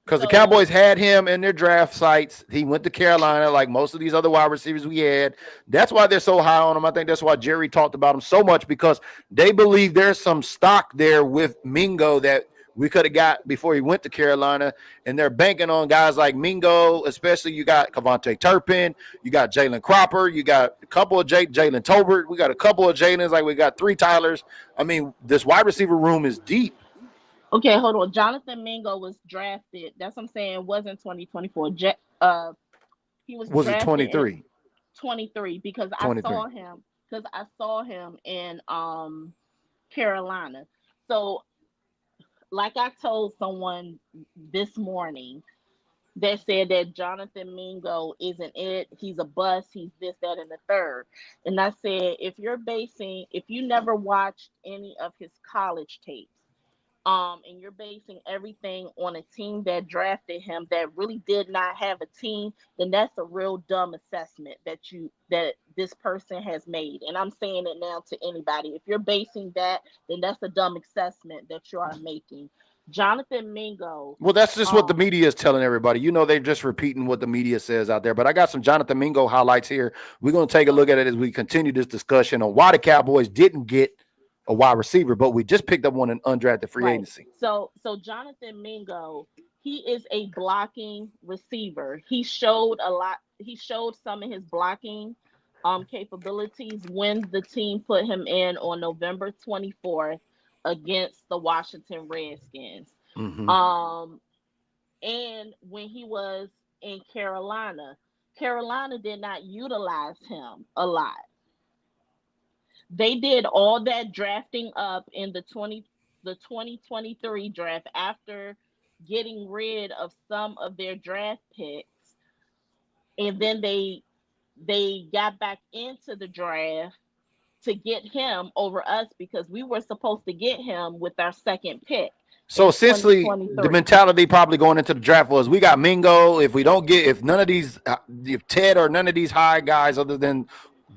Because the Cowboys had him in their draft sites. He went to Carolina like most of these other wide receivers we had. That's why they're so high on him. I think that's why Jerry talked about him so much, because they believe there's some stock there with Mingo that we could have got before he went to Carolina, and they're banking on guys like Mingo, especially you got Kavontae Turpin, you got Jalen Cropper, you got a couple of Jalen Tolbert, we got a couple of Jalen's, like we got 3 Tylers. I mean, this wide receiver room is deep. Okay, hold on. Jonathan Mingo was drafted. That's what I'm saying. It wasn't 2024. He was Was it drafted in 23? 23 because I 23. saw him in Carolina. So like I told someone this morning that said that Jonathan Mingo isn't it. He's a bust. He's this, that, and the third. And I said, if you never watched any of his college tapes, and you're basing everything on a team that drafted him that really did not have a team, then that's a real dumb assessment that this person has made. And I'm saying it now to anybody. If you're basing that, then that's a dumb assessment that you are making. Jonathan Mingo. Well, that's just what the media is telling everybody. You know, they're just repeating what the media says out there. But I got some Jonathan Mingo highlights here. We're going to take a look at it as we continue this discussion on why the Cowboys didn't get a wide receiver, but we just picked up one in undrafted free agency. So Jonathan Mingo, he is a blocking receiver. He showed some of his blocking capabilities when the team put him in on November 24th against the Washington Redskins. Mm-hmm. And when he was in Carolina did not utilize him a lot. They did all that drafting up in the 2023 draft after getting rid of some of their draft picks, and then they got back into the draft to get him over us because we were supposed to get him with our second pick. So essentially, the mentality probably going into the draft was we got Mingo. If none of these, if Ted or none of these high guys other than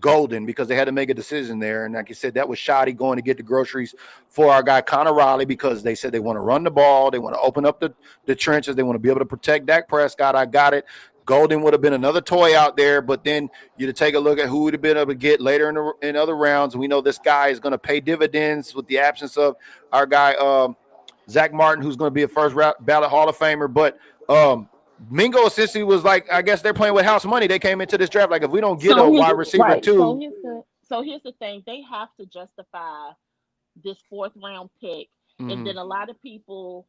Golden, because they had to make a decision there. And like you said, that was shoddy going to get the groceries for our guy Connor Riley because they said they want to run the ball. They want to open up the trenches. They want to be able to protect Dak Prescott. I got it. Golden would have been another toy out there, but then you take a look at who would have been able to get later in other rounds. We know this guy is going to pay dividends with the absence of our guy Zach Martin, who's going to be a first ballot Hall of Famer. But Mingo essentially was like, I guess they're playing with house money. They came into this draft like, if we don't get a wide receiver too. So here's the thing. They have to justify this 4th round pick. Mm-hmm. And then a lot of people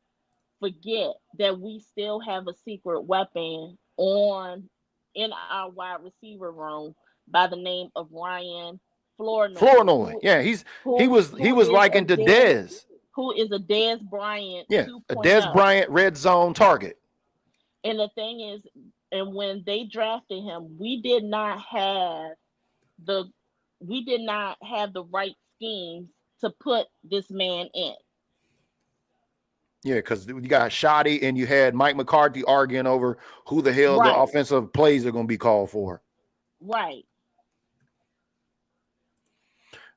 forget that we still have a secret weapon in our wide receiver room by the name of Ryan Flournoy. Yeah, he was likened to Dez. Who is a Dez Bryant? Yeah, a Dez Bryant red zone target. And the thing is, and when they drafted him, we did not have the right schemes to put this man in. Yeah, because you got Shoddy and you had Mike McCarthy arguing over who the hell the offensive plays are going to be called for. Right.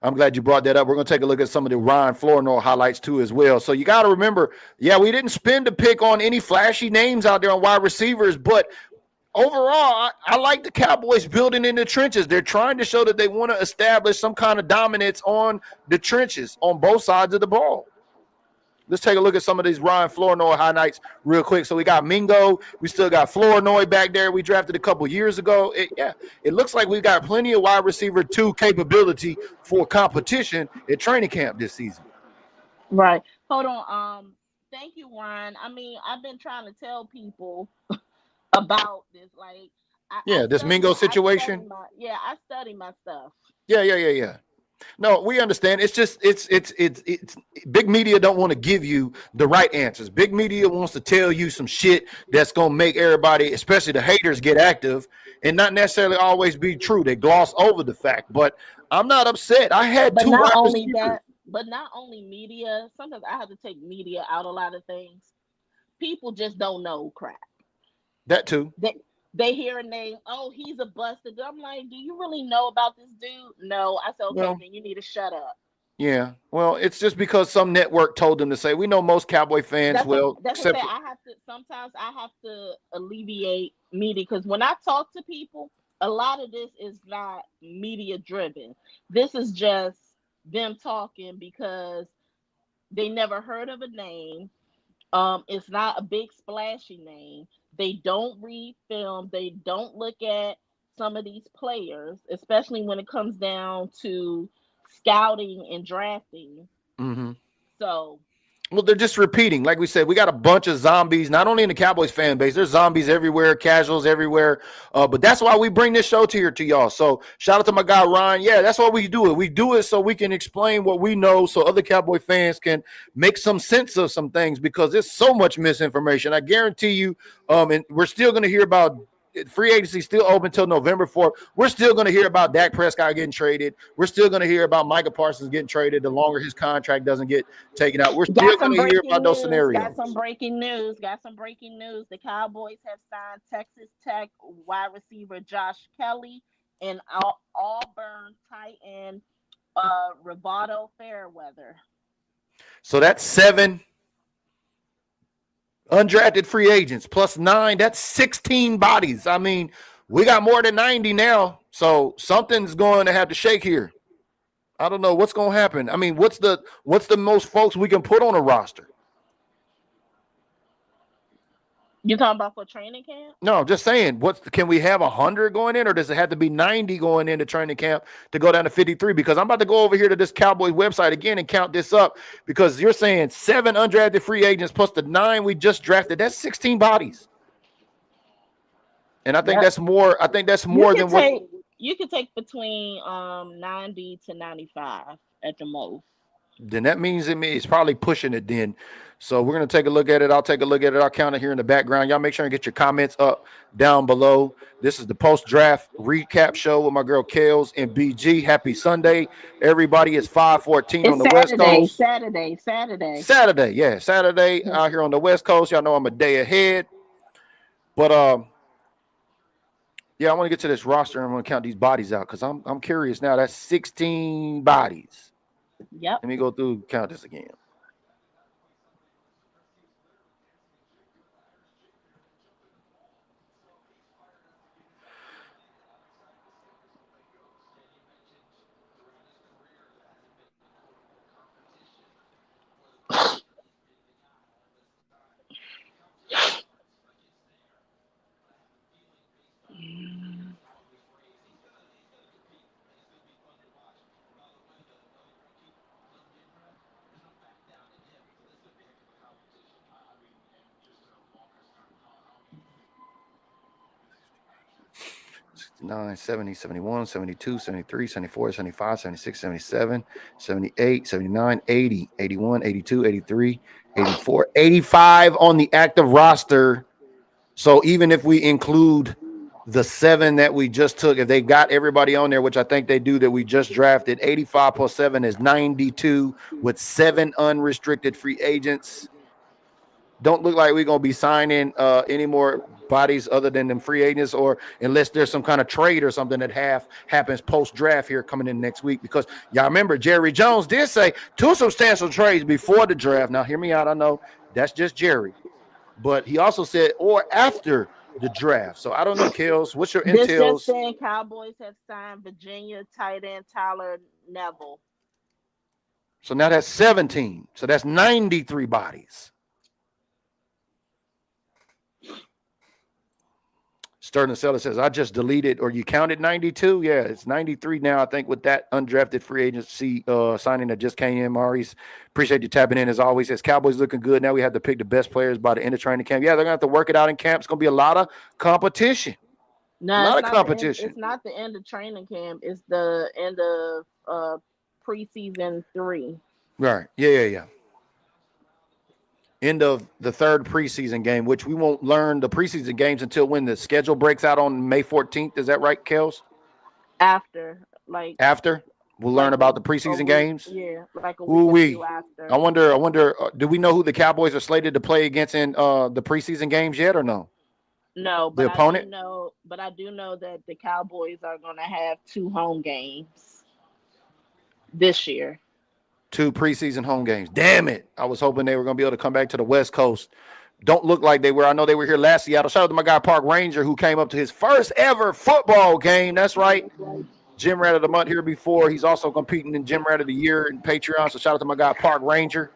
I'm glad you brought that up. We're going to take a look at some of the Ryan Flournoy highlights too as well. So you got to remember, we didn't spend a pick on any flashy names out there on wide receivers, but overall, I like the Cowboys building in the trenches. They're trying to show that they want to establish some kind of dominance on the trenches on both sides of the ball. Let's take a look at some of these Ryan Flournoy highlights real quick. So we got Mingo. We still got Flournoy back there. We drafted a couple years ago. It looks like we've got plenty of wide receiver 2 capability for competition at training camp this season. Right. Hold on. Thank you, Ryan. I mean, I've been trying to tell people about this. Like, this Mingo situation. I study my stuff. Yeah. No, we understand. It's just it's big media don't want to give you the right answers. Big media wants to tell you some shit that's gonna make everybody, especially the haters, get active and not necessarily always be true. They gloss over the fact. But I'm not upset. I had but two. Not only that, but not only media. Sometimes I have to take media out a lot of things. People just don't know crap. That too. They hear a name, oh, he's a busted. I'm like, do you really know about this dude? No. I said, okay, then you need to shut up. Yeah. Well, it's just because some network told them to say. We know most Cowboy fans sometimes I have to alleviate media because when I talk to people, a lot of this is not media driven. This is just them talking because they never heard of a name. It's not a big splashy name. They don't read film. They don't look at some of these players, especially when it comes down to scouting and drafting. Mm-hmm. So Well, they're just repeating. Like we said, we got a bunch of zombies, not only in the Cowboys fan base. There's zombies everywhere, casuals everywhere. But that's why we bring this show to y'all. So shout out to my guy, Ryan. Yeah, that's why we do it. We do it so we can explain what we know so other Cowboy fans can make some sense of some things because there's so much misinformation. I guarantee you, and we're still going to hear about free agency still open until November 4th. We're still going to hear about Dak Prescott getting traded. We're still going to hear about Micah Parsons getting traded the longer his contract doesn't get taken out. We're still going to hear about those scenarios. Got some breaking news. The Cowboys have signed Texas Tech wide receiver Josh Kelly and Auburn tight end Rivaldo Fairweather. So that's 7 undrafted free agents plus 9. That's 16 bodies. I mean, we got more than 90 now. So something's going to have to shake here. I don't know what's going to happen. I mean, what's the most folks we can put on a roster? You talking about for training camp? No, I'm just saying, can we have 100 going in, or does it have to be 90 going into training camp to go down to 53? Because I'm about to go over here to this Cowboys website again and count this up because you're saying 7 undrafted free agents plus the 9 we just drafted. That's 16 bodies. And I think that's more. I think that's more than what you could take between 90 to 95 at the most. Then that means it's probably pushing it then. So we're going to take a look at it. I'll take a look at it. I'll count it here in the background. Y'all make sure and get your comments up down below. This is the post-draft recap show with my girl Kelz and BG. Happy Sunday. Everybody, it's 5:14 on the West Coast. Saturday. Yeah, Saturday out here on the West Coast. Y'all know I'm a day ahead. But yeah, I want to get to this roster and I'm going to count these bodies out because I'm curious now. That's 16 bodies. Yep. Let me go through and count this again. Nine, 70, 71, 72, 73, 74, 75, 76, 77, 78, 79, 80, 81, 82, 83, 84, 85 on the active roster. So even if we include the 7 that we just took, if they've got everybody on there, which I think they do, that we just drafted, 85 plus 7 is 92 with 7 unrestricted free agents. Don't look like we're going to be signing any more bodies other than them free agents, or unless there's some kind of trade or something that happens post-draft here coming in next week. Because y'all remember Jerry Jones did say 2 substantial trades before the draft. Now, hear me out. I know that's just Jerry. But he also said, or after the draft. So I don't know, Kelz, what's your intel? This just saying Cowboys have signed Virginia tight end Tyler Neville. So now that's 17. So that's 93 bodies. Sterling Seller says, I just deleted, or you counted 92? Yeah, it's 93 now, I think, with that undrafted free agency signing that just came in. Maurice, appreciate you tapping in as always. Says, Cowboys looking good. Now we have to pick the best players by the end of training camp. Yeah, they're going to have to work it out in camp. It's going to be a lot of competition. No, a lot of competition. It's not the end of training camp. It's the end of preseason 3. Right. Yeah. End of the 3rd preseason game, which we won't learn the preseason games until when the schedule breaks out on May 14th. Is that right, Kelz? After. We'll learn about the preseason games? Yeah, like a week or 2 after. I wonder, do we know who the Cowboys are slated to play against in the preseason games yet or no? No, but the opponent? I do know that the Cowboys are going to have 2 home games this year. 2 preseason home games. Damn it. I was hoping they were going to be able to come back to the West Coast. Don't look like they were. I know they were here last Seattle. Shout out to my guy, Park Ranger, who came up to his first ever football game. That's right. Gym Rat of the Month here before. He's also competing in Gym Rat of the Year in Patreon. So shout out to my guy, Park Ranger,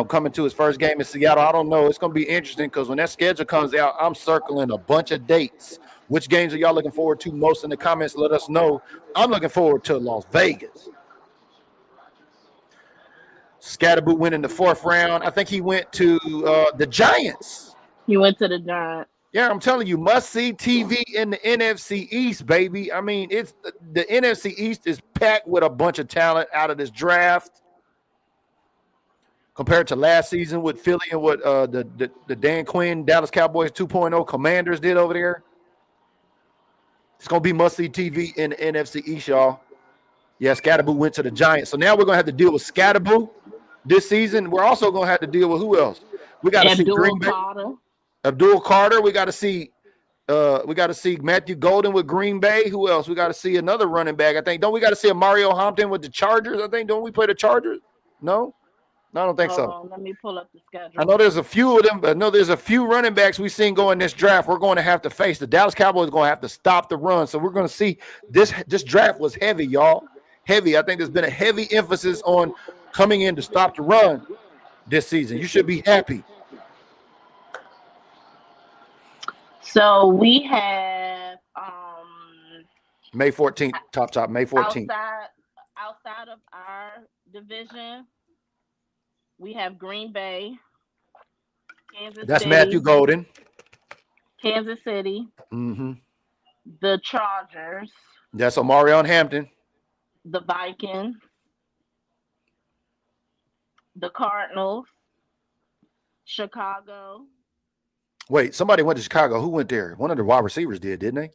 coming to his first game in Seattle. I don't know. It's going to be interesting because when that schedule comes out, I'm circling a bunch of dates. Which games are y'all looking forward to most in the comments? Let us know. I'm looking forward to Las Vegas. Scatterboot went in the 4th round. I think he went to the Giants. He went to the Giants. Yeah, I'm telling you, must-see TV in the NFC East, baby. I mean, it's the NFC East is packed with a bunch of talent out of this draft. Compared to last season with Philly and what the Dan Quinn Dallas Cowboys 2.0 Commanders did over there. It's going to be must-see TV in the NFC East, y'all. Yeah, Scatterboot went to the Giants. So now we're going to have to deal with Scatterboot this season. We're also going to have to deal with who else? We got to see Green Bay. Abdul Carter. We got to see Matthew Golden with Green Bay. Who else? We got to see another running back, I think. Don't we got to see a Mario Hampton with the Chargers, I think? Don't we play the Chargers? No, I don't think so. Let me pull up the schedule. I know there's a few of them, but I know there's a few running backs we've seen go in this draft. We're going to have to face the Dallas Cowboys. Going to have to stop the run. So we're going to see this draft was heavy, y'all. Heavy. I think there's been a heavy emphasis on coming in to stop the run this season. You should be happy. So we have May 14th, top May 14th. Outside of our division, we have Green Bay, Kansas That's City, Matthew Golden. Kansas City, the Chargers. That's Omarion Hampton. The Vikings, the Cardinals, Chicago. Wait, somebody went to Chicago. Who went there? One of the wide receivers did, didn't they?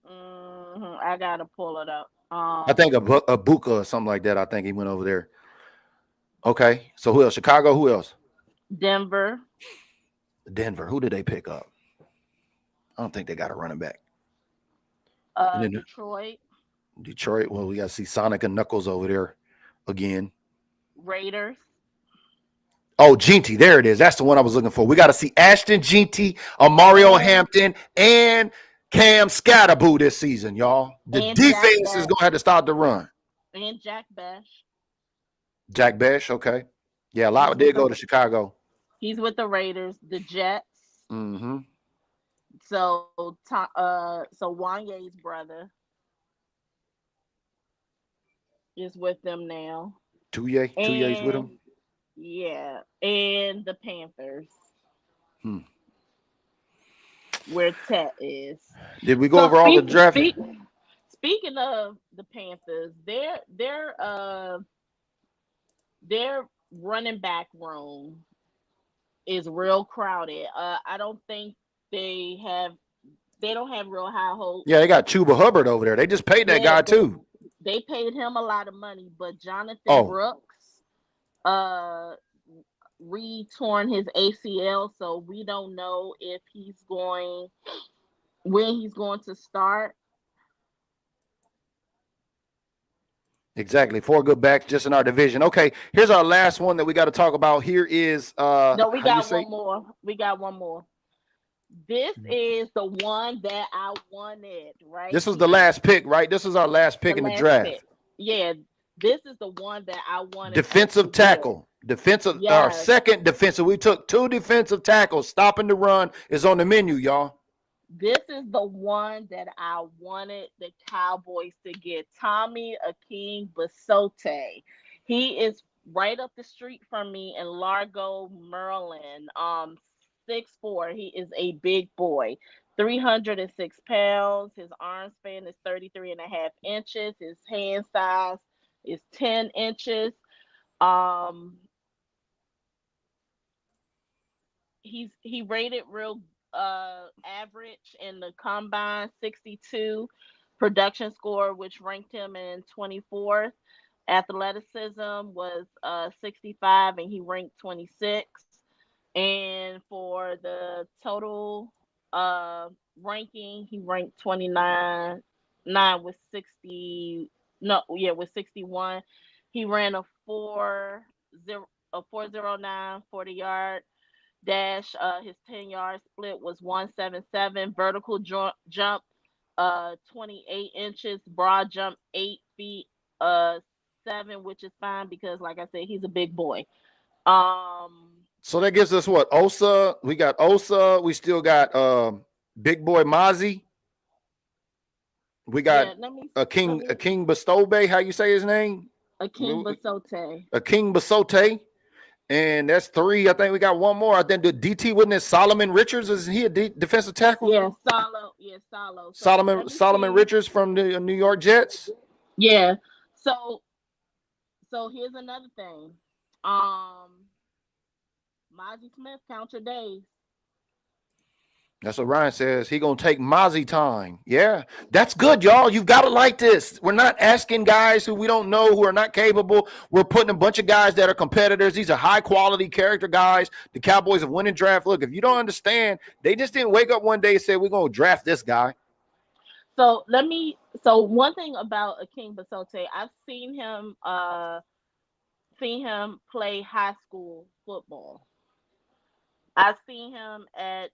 I gotta pull it up. I think a Buka or something like that. I think he went over there. Okay, so who else? Chicago. Who else? Denver. Who did they pick up? I don't think they got a running back. Detroit. Well, we got to see Sonic and Knuckles over there again. Raiders. Oh, Ginty. There it is. That's the one I was looking for. We got to see Ashton Ginty, Mario Hampton, and Cam Scatterboot this season, y'all. The defense is going to have to start the run. And Jack Bech, okay. Yeah, a lot did go to Chicago. He's with the Raiders, the Jets. Mm-hmm. So Wanye's brother is with them now. Tuye's with him. Yeah, and the Panthers. Where Tet is. Did we go over all the draft? Speaking of the Panthers, their running back room is real crowded. I don't think they don't have real high hopes. Yeah, they got Chuba Hubbard over there. They just paid that guy too. They paid him a lot of money, but Jonathan Brooks re-torn his ACL, so we don't know if when he's going to start. Exactly. 4 good backs just in our division. Okay, here's our last one that we got to talk about. Here is no, we got one more. We got one more. This is the one that I wanted, right? This was the last pick, right? This was our last pick in the draft. Yeah, this is the one that I wanted. Defensive tackle. Our second defensive. We took 2 defensive tackles. Stopping the run is on the menu, y'all. This is the one that I wanted the Cowboys to get. Tommy Aking Basote. He is right up the street from me in Largo, Maryland. 6'4". He is a big boy. 306 pounds. His arm span is 33.5 inches. His hand size is 10 inches. He rated real average in the combine, 62 production score, which ranked him in 24th. Athleticism was 65, and he ranked 26. And for the total ranking, he ranked 29 with 61. He ran a 4.09 40-yard dash. His 10-yard split was 177. Vertical jump 28 inches. Broad jump 8 feet 7, which is fine because, like I said, he's a big boy. So that gives us what? Osa. We got Osa. We still got Big Boy Mozzie. We got King Bastobe. How you say his name? Akeem Basote. Akeem Basote. And that's 3. I think we got one more. I think the DT, wasn't it Solomon Richards? Is he a defensive tackle? Yeah, Solo. Yeah, Solo. Solomon Richards from the New York Jets. Yeah. So here's another thing. Mozzie Smith, count your days. That's what Ryan says. He gonna take Mozzie time. Yeah, that's good, y'all. You've got to like this. We're not asking guys who we don't know, who are not capable. We're putting a bunch of guys that are competitors. These are high quality character guys. The Cowboys have winning draft. Look, if you don't understand, they just didn't wake up one day and say we're gonna draft this guy. So one thing about Akeem Basote, I've seen him play high school football. I've seen him at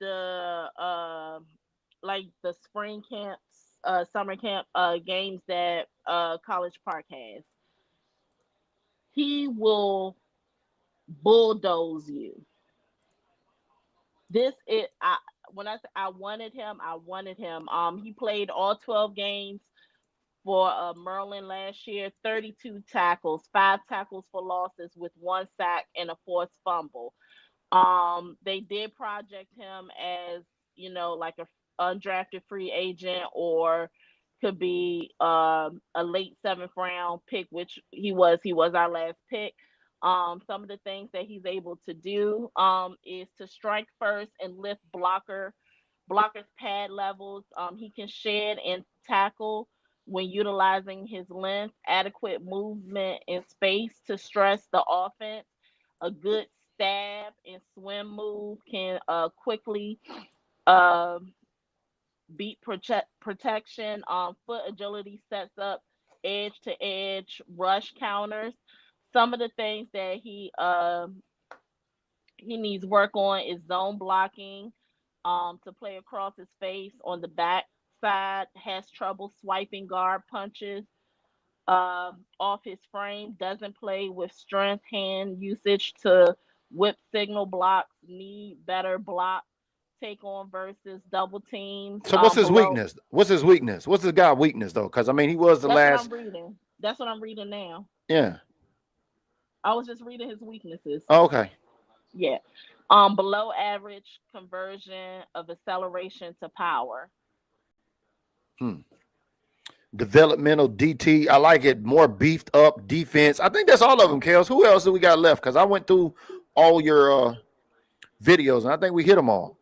the the spring camps, summer camp games that College Park has. He will bulldoze you. When I say I wanted him, I wanted him. He played all 12 games for Maryland last year, 32 tackles, 5 tackles for losses with 1 sack and a forced fumble. They did project him as, like a undrafted free agent, or could be a late 7th round pick, which he was our last pick. Some of the things that he's able to do is to strike first and lift blockers' pad levels. He can shed and tackle when utilizing his length, adequate movement in space to stress the offense. A good stab and swim move can quickly beat protection. Foot agility sets up edge to edge rush counters. Some of the things that he needs work on is zone blocking, to play across his face on the back side, has trouble swiping guard punches off his frame, doesn't play with strength hand usage to whip signal blocks, need better block take on versus double teams. So what's his weakness? What's his weakness? What's his guy weakness though? Because I mean, he was the last. That's what I'm reading now. Yeah. I was just reading his weaknesses. Oh, okay. Yeah. Below average conversion of acceleration to power. Developmental DT. I like it. More beefed up defense. I think that's all of them, Kelz. Who else do we got left? Because I went through all your videos, and I think we hit them all.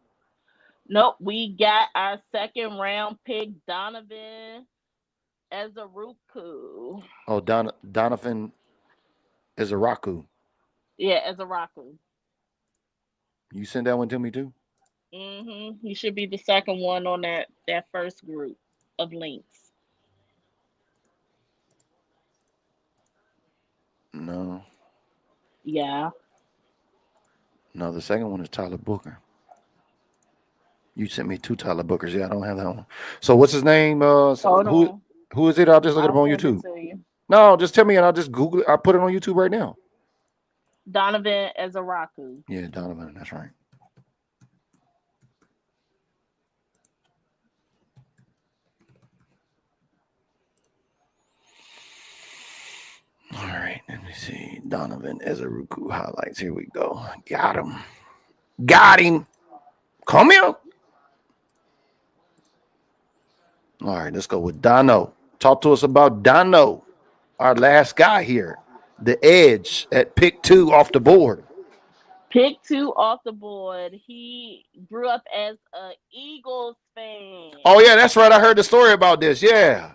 Nope. We got our 2nd round pick, Donovan Ezaraku. Oh, Donovan Ezaraku. Yeah, Ezaraku. You send that one to me too? Mm-hmm. He should be the 2nd one on that first group of links. No. Yeah. No, the 2nd one is Tyler Booker. You sent me 2 Tyler Bookers. Yeah, I don't have that one. So what's his name? Who is it? I'll just look it up on YouTube. No, just tell me and I'll just Google it. I'll put it on YouTube right now. Donovan Ezaraku. Yeah, Donovan. That's right. All right, let me see. Donovan Ezaraku highlights. Here we go. Got him. Come here. All right, let's go with Dono. Talk to us about Dono, our last guy here. The edge at pick 2 off the board. Pick 2 off the board. He grew up as an Eagles fan. Oh, yeah, that's right. I heard the story about this. Yeah.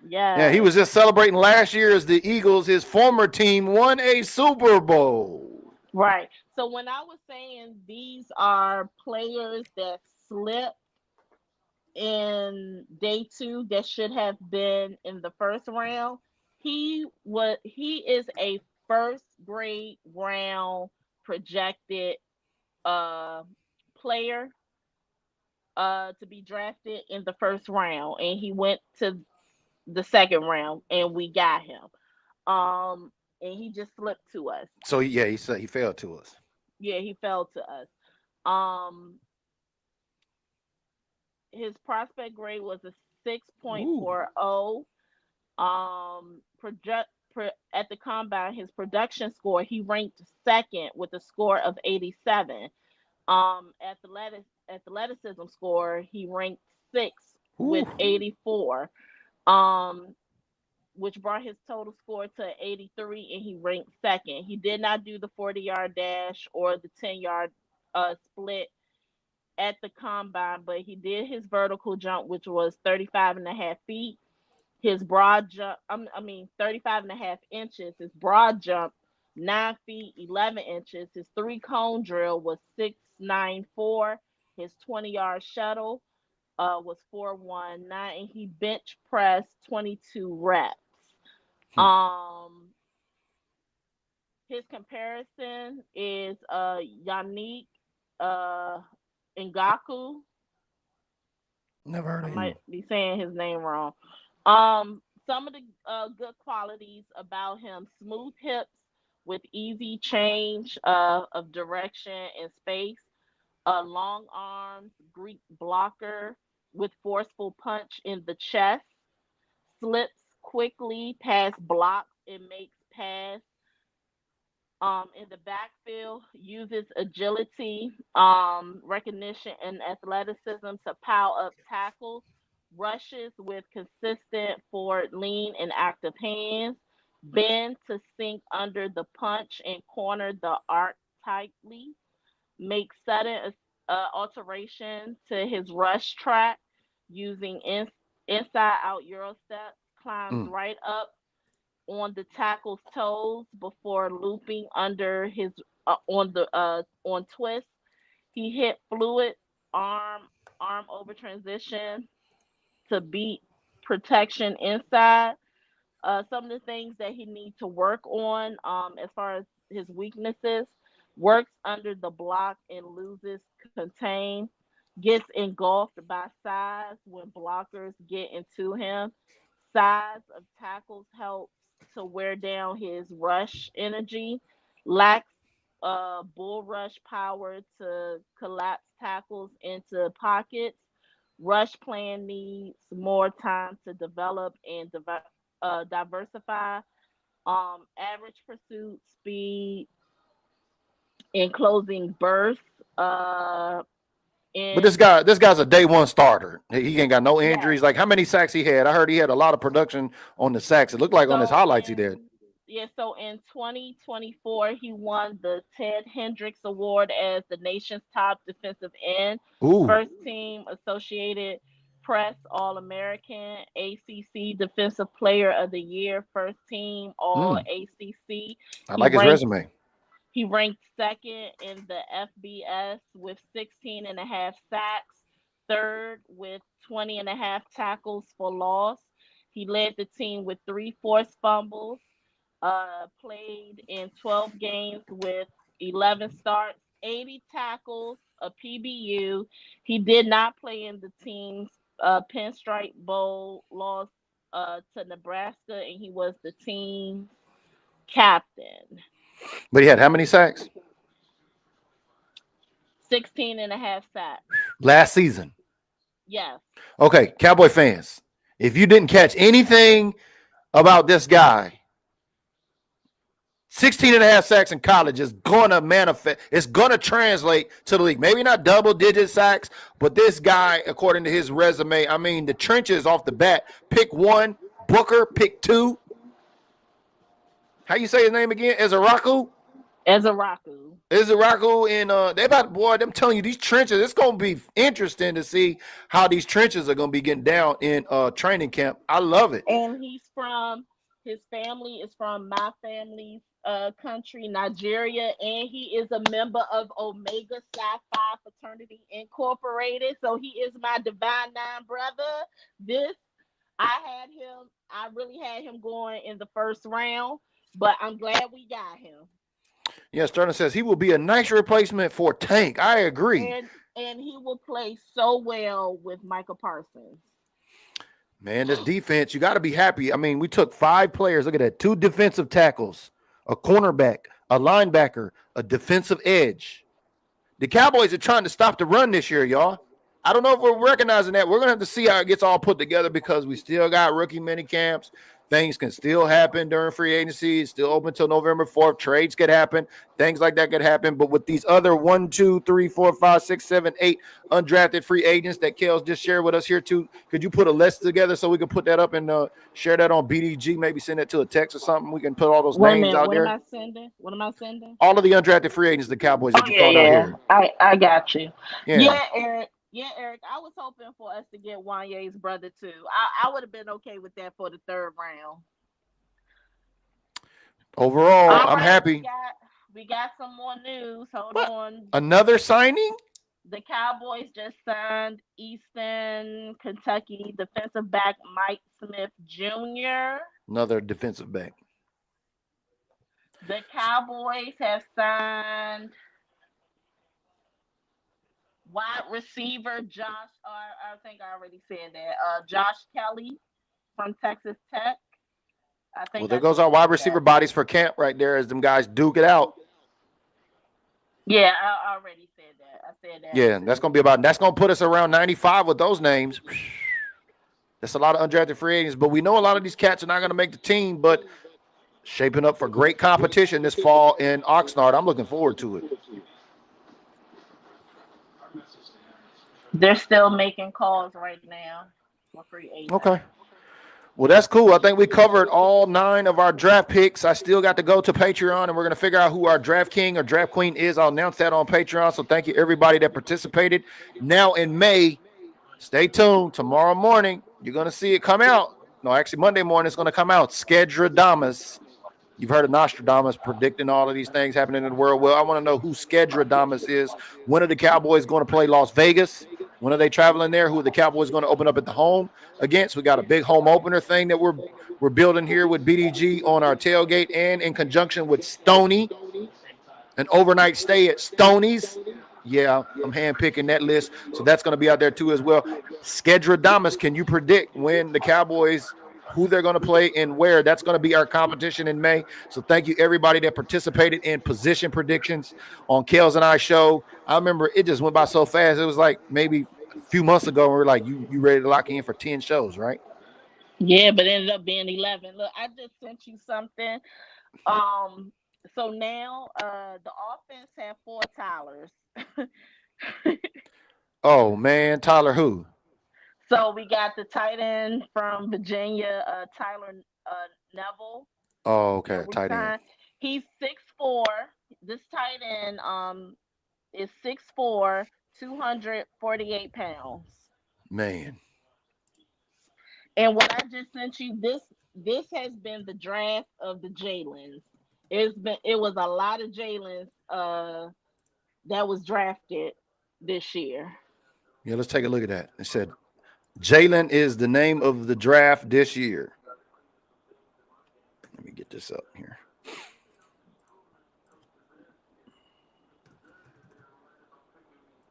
Yeah, he was just celebrating last year as the Eagles, his former team, won a Super Bowl. Right. So when I was saying these are players that slipped in day 2 that should have been in the 1st round, he is a 1st grade round projected player to be drafted in the 1st round, and he went to the 2nd round and we got him. And he just slipped to us. So he said he fell to us. Yeah, he fell to us. His prospect grade was a 6.40. At the combine, his production score, he ranked second with a score of 87. Athleticism score, he ranked sixth Ooh. with 84. Um, which brought his total score to 83, and he ranked second. He did not do the 40-yard dash or the 10-yard split at the combine, but he did his vertical jump, which was 35 and a half feet. His broad jump, 35 and a half inches. His broad jump, 9 feet, 11 inches. His three cone drill was 694. His 20-yard shuttle was 419, and he bench pressed 22 reps. His comparison is Yannick Ngaku. Never heard I of him. might be saying his name wrong. Some of the good qualities about him: smooth hips with easy change of direction and space, long arms, Greek blocker with forceful punch in the chest, slips quickly past blocks and makes pass in the backfield, uses agility, recognition, and athleticism to pile up tackles, rushes with consistent forward lean and active hands, bend to sink under the punch and corner the arc tightly, make sudden alteration to his rush track using inside out Euro steps, climbs right up on the tackle's toes before looping under his on twist. He hit fluid arm over transition to beat protection inside. Some of the things that he needs to work on, as far as his weaknesses: works under the block and loses contain, gets engulfed by size when blockers get into him. Size of tackles helps to wear down his rush energy. Lacks bull rush power to collapse tackles into pockets. Rush plan needs more time to develop and diversify. Average pursuit speed in closing bursts. But this guy's a day one starter. He ain't got no injuries. Yes. Like, how many sacks he had? I heard he had a lot of production on the sacks. It looked like on his highlights he did. So in 2024, he won the Ted Hendricks Award as the nation's top defensive end. Ooh. First team Associated Press All-American, ACC Defensive Player of the Year, first team All ACC. I like his resume. He ranked second in the FBS with 16 and a half sacks, third with 20 and a half tackles for loss. He led the team with 3 forced fumbles, played in 12 games with 11 starts, 80 tackles, a PBU. He did not play in the team's Pinstripe Bowl loss to Nebraska, and he was the team's captain. But he had how many sacks? 16 and a half sacks. Last season? Yes. Okay, Cowboy fans, if you didn't catch anything about this guy, 16 and a half sacks in college is going to manifest. It's going to translate to the league. Maybe not double-digit sacks, but this guy, according to his resume, I mean, the trenches off the bat. Pick 1, Booker. Pick 2. How you say his name again? Ezaraku? Ezaraku. And they about, boy, I'm telling you, these trenches, it's going to be interesting to see how these trenches are going to be getting down in training camp. I love it. And his family is from my family's country, Nigeria, and he is a member of Omega Psi Phi Fraternity Incorporated. So he is my Divine Nine brother. I really had him going in the first round, but I'm glad we got him. Yeah, Sterling says he will be a nice replacement for Tank. I agree. And he will play so well with Michael Parsons. Man, this defense, you got to be happy. I mean, we took 5 players. Look at that. 2 defensive tackles, a cornerback, a linebacker, a defensive edge. The Cowboys are trying to stop the run this year, y'all. I don't know if we're recognizing that. We're going to have to see how it gets all put together because we still got rookie mini camps. Things can still happen during free agency. It's still open until November 4th. Trades could happen. Things like that could happen. But with these other 1, 2, 3, 4, 5, 6, 7, 8 undrafted free agents that Kelz just shared with us here too, could you put a list together so we can put that up and share that on BDG? Maybe send it to a text or something. We can put all those names out there. What am I sending? What am I sending? All of the undrafted free agents, the Cowboys that you called out here. I got you. Yeah, Eric. Yeah, Eric. I was hoping for us to get Wanye's brother too. I would have been okay with that for the third round. Overall, I'm happy. We got some more news. Hold on. Another signing? The Cowboys just signed Eastern Kentucky defensive back Mike Smith Jr. Another defensive back. The Cowboys have signed wide receiver Josh. I think I already said that. Josh Kelly from Texas Tech. Well, there goes our wide receiver bodies for camp right there as them guys duke it out. Yeah, I already said that. I said that. Yeah, that's gonna put us around 95 with those names. That's a lot of undrafted free agents, but we know a lot of these cats are not gonna make the team, but shaping up for great competition this fall in Oxnard. I'm looking forward to it. They're still making calls right now for free agents. Okay. Well, that's cool. I think we covered all 9 of our draft picks. I still got to go to Patreon, and we're going to figure out who our draft king or draft queen is. I'll announce that on Patreon, so thank you, everybody that participated. Now in May, stay tuned. Tomorrow morning, you're going to see it come out. No, actually, Monday morning, it's going to come out. Skedradamus. You've heard of Nostradamus predicting all of these things happening in the world. Well, I want to know who Skedradamus is. When are the Cowboys going to play Las Vegas? When are they traveling there? Who are the Cowboys going to open up at the home against? We got a big home opener thing that we're building here with BDG on our tailgate and in conjunction with Stoney, an overnight stay at Stoney's. Yeah, I'm handpicking that list. So that's going to be out there too as well. Skedradamus, can you predict when the Cowboys, who they're going to play and where? That's going to be our competition in May. So thank you, everybody that participated in position predictions on Kelz and I show. I remember it just went by so fast. It was like maybe a few months ago, we were like, you ready to lock in for 10 shows, right? Yeah, but it ended up being 11. Look, I just sent you something. So now the offense have 4 Tylers. Oh, man. Tyler who? So we got the tight end from Virginia, Tyler Neville. Oh, okay. Tight end. He's 6'4". This tight end is 6'4", 248 pounds. Man. And what I just sent you, this has been the draft of the Jalen's. It was a lot of Jalen's that was drafted this year. Yeah, let's take a look at that. It said Jalen is the name of the draft this year. Let me get this up here.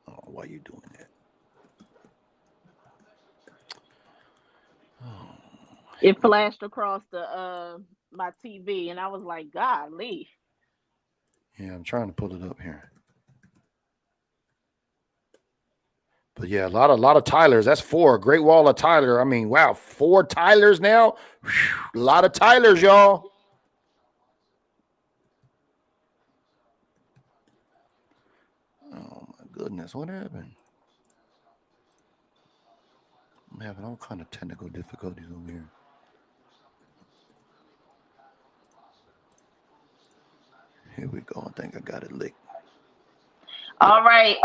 Oh, why are you doing that? Oh. It flashed across the my TV, and I was like, golly. Yeah, I'm trying to pull it up here. But yeah, a lot of Tylers. That's 4. Great wall of Tyler. I mean, wow, 4 Tylers now. Whew, a lot of Tylers, y'all. Oh my goodness, what happened? I'm having all kind of technical difficulties over here. Here we go. I think I got it licked. All right,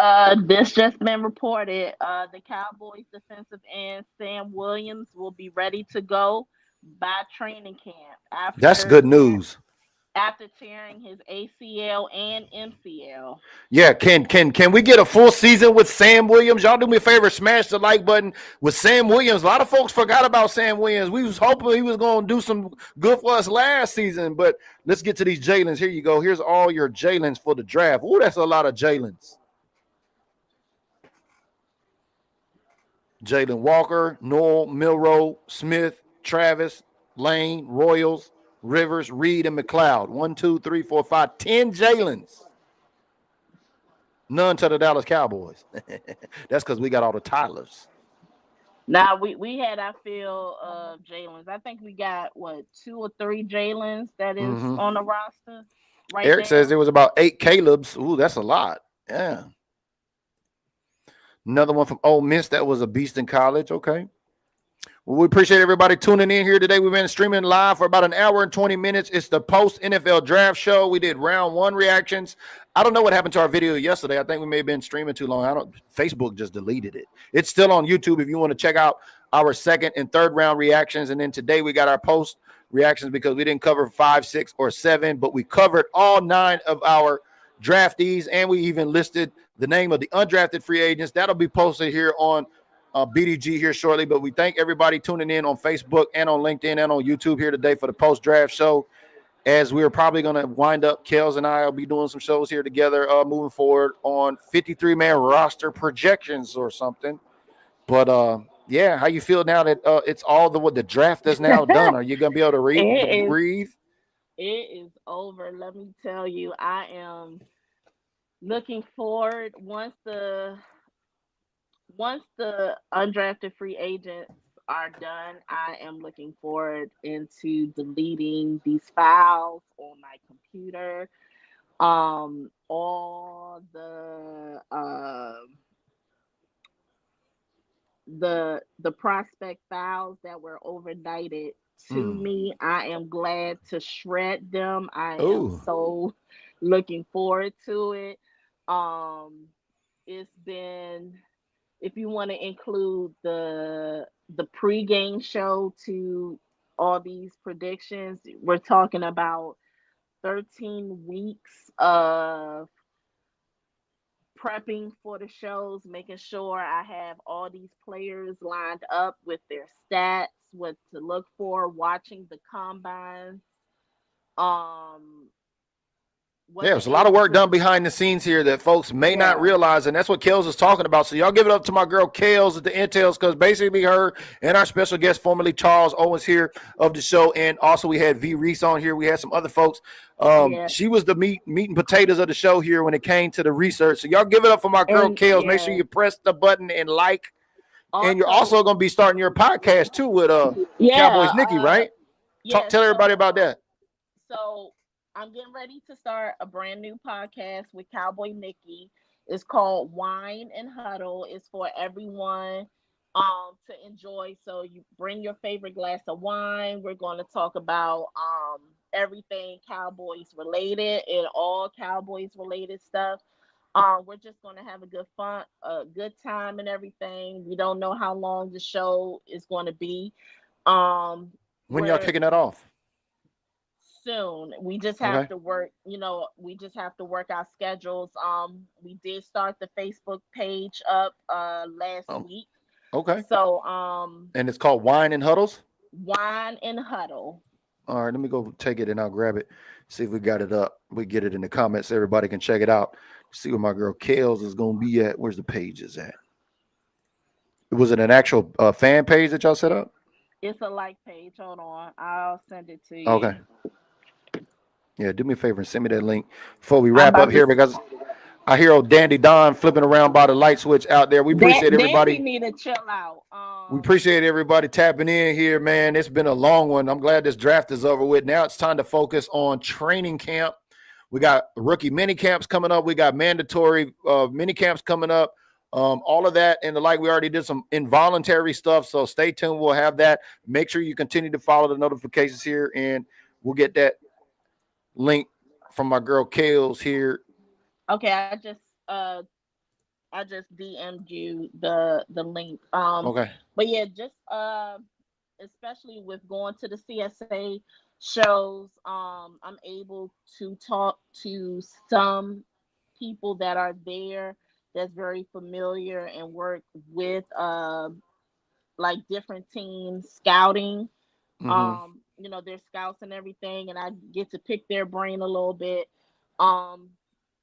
this just been reported. The Cowboys defensive end Sam Williams will be ready to go by training camp. That's good news. After tearing his ACL and MCL. Yeah, can we get a full season with Sam Williams? Y'all do me a favor, smash the like button with Sam Williams. A lot of folks forgot about Sam Williams. We was hoping he was going to do some good for us last season, but let's get to these Jalen's. Here you go. Here's all your Jalen's for the draft. Ooh, that's a lot of Jalen's. Jalen Walker, Noel, Milroe, Smith, Travis, Lane, Royals, Rivers, Reed, and McLeod. 1, 2, 3, 4, 5, 10 Jalen's. None to the Dallas Cowboys. That's because we got all the Tylers. Now we had our fill of Jalen's. I think we got what 2 or 3 Jalen's that is Hmm. on the roster right Eric says now. there was about 8 Caleb's. Ooh, that's a lot. Yeah. Another one from Ole Miss that was a beast in college. Okay. Well, we appreciate everybody tuning in here today. We've been streaming live for about an hour and 20 minutes. It's the post NFL draft show. We did round 1 reactions. I don't know what happened to our video yesterday. I think we may have been streaming too long. Facebook just deleted it. It's still on YouTube if you want to check out our 2nd and 3rd round reactions. And then today we got our post reactions because we didn't cover 5, 6, or 7, but we covered all 9 of our draftees, and we even listed the name of the undrafted free agents. That'll be posted here on BDG here shortly, but we thank everybody tuning in on Facebook and on LinkedIn and on YouTube here today for the post-draft show. As we're probably going to wind up, Kelz and I will be doing some shows here together moving forward on 53-man roster projections or something. But yeah, how you feel now that it's all the draft is now done? Are you going to be able to breathe? It is over. Let me tell you, I am looking forward once the undrafted free agents are done. I am looking forward into deleting these files on my computer. All the prospect files that were overnighted to me. I am glad to shred them. I am so looking forward to it. It's been, if you want to include the pregame show to all these predictions, we're talking about 13 weeks of prepping for the shows, making sure I have all these players lined up with their stats, what to look for, watching the combines. Yeah, there's a lot of work done behind the scenes here that folks may not realize, and that's what Kelz is talking about. So y'all give it up to my girl Kelz at the Intels, because basically her and our special guest, formerly Charles Owens here of the show, and also we had V. Reese on here. We had some other folks. She was the meat and potatoes of the show here when it came to the research. So y'all give it up for my girl Kelz. Make sure you press the button and like. Also, and you're also going to be starting your podcast too with Cowboys Nikki, right? Tell everybody about that. So I'm getting ready to start a brand new podcast with Cowboy Nikki. It's called Wine and Huddle. It's for everyone to enjoy. So you bring your favorite glass of wine. We're going to talk about everything Cowboys related and all Cowboys related stuff. We're just going to have a good time and everything. We don't know how long the show is going to be. When y'all kicking that off? Soon. We just have to work, we just have to work our schedules. We did start the Facebook page up last week. Okay. So and it's called Wine and Huddles? Wine and Huddle. All right, let me go take it and I'll grab it. See if we got it up. We get it in the comments. Everybody can check it out. See where my girl Kelz is going to be at. Where's the pages at? Was it an actual fan page that y'all set up? It's a like page. Hold on. I'll send it to you. Okay. Yeah, do me a favor and send me that link before we wrap up here, because I hear old Dandy Don flipping around by the light switch out there. We appreciate everybody. Dandy need to chill out. We appreciate everybody tapping in here, man. It's been a long one. I'm glad this draft is over with. Now it's time to focus on training camp. We got rookie mini camps coming up. We got mandatory mini camps coming up. All of that and the like. We already did some involuntary stuff, so stay tuned. We'll have that. Make sure you continue to follow the notifications here, and we'll get that link from my girl Kelz here. Okay, I just DM'd you the link. Okay. But yeah, just especially with going to the CSA shows, I'm able to talk to some people that are there that's very familiar and work with like different teams scouting. They're scouts and everything, and I get to pick their brain a little bit.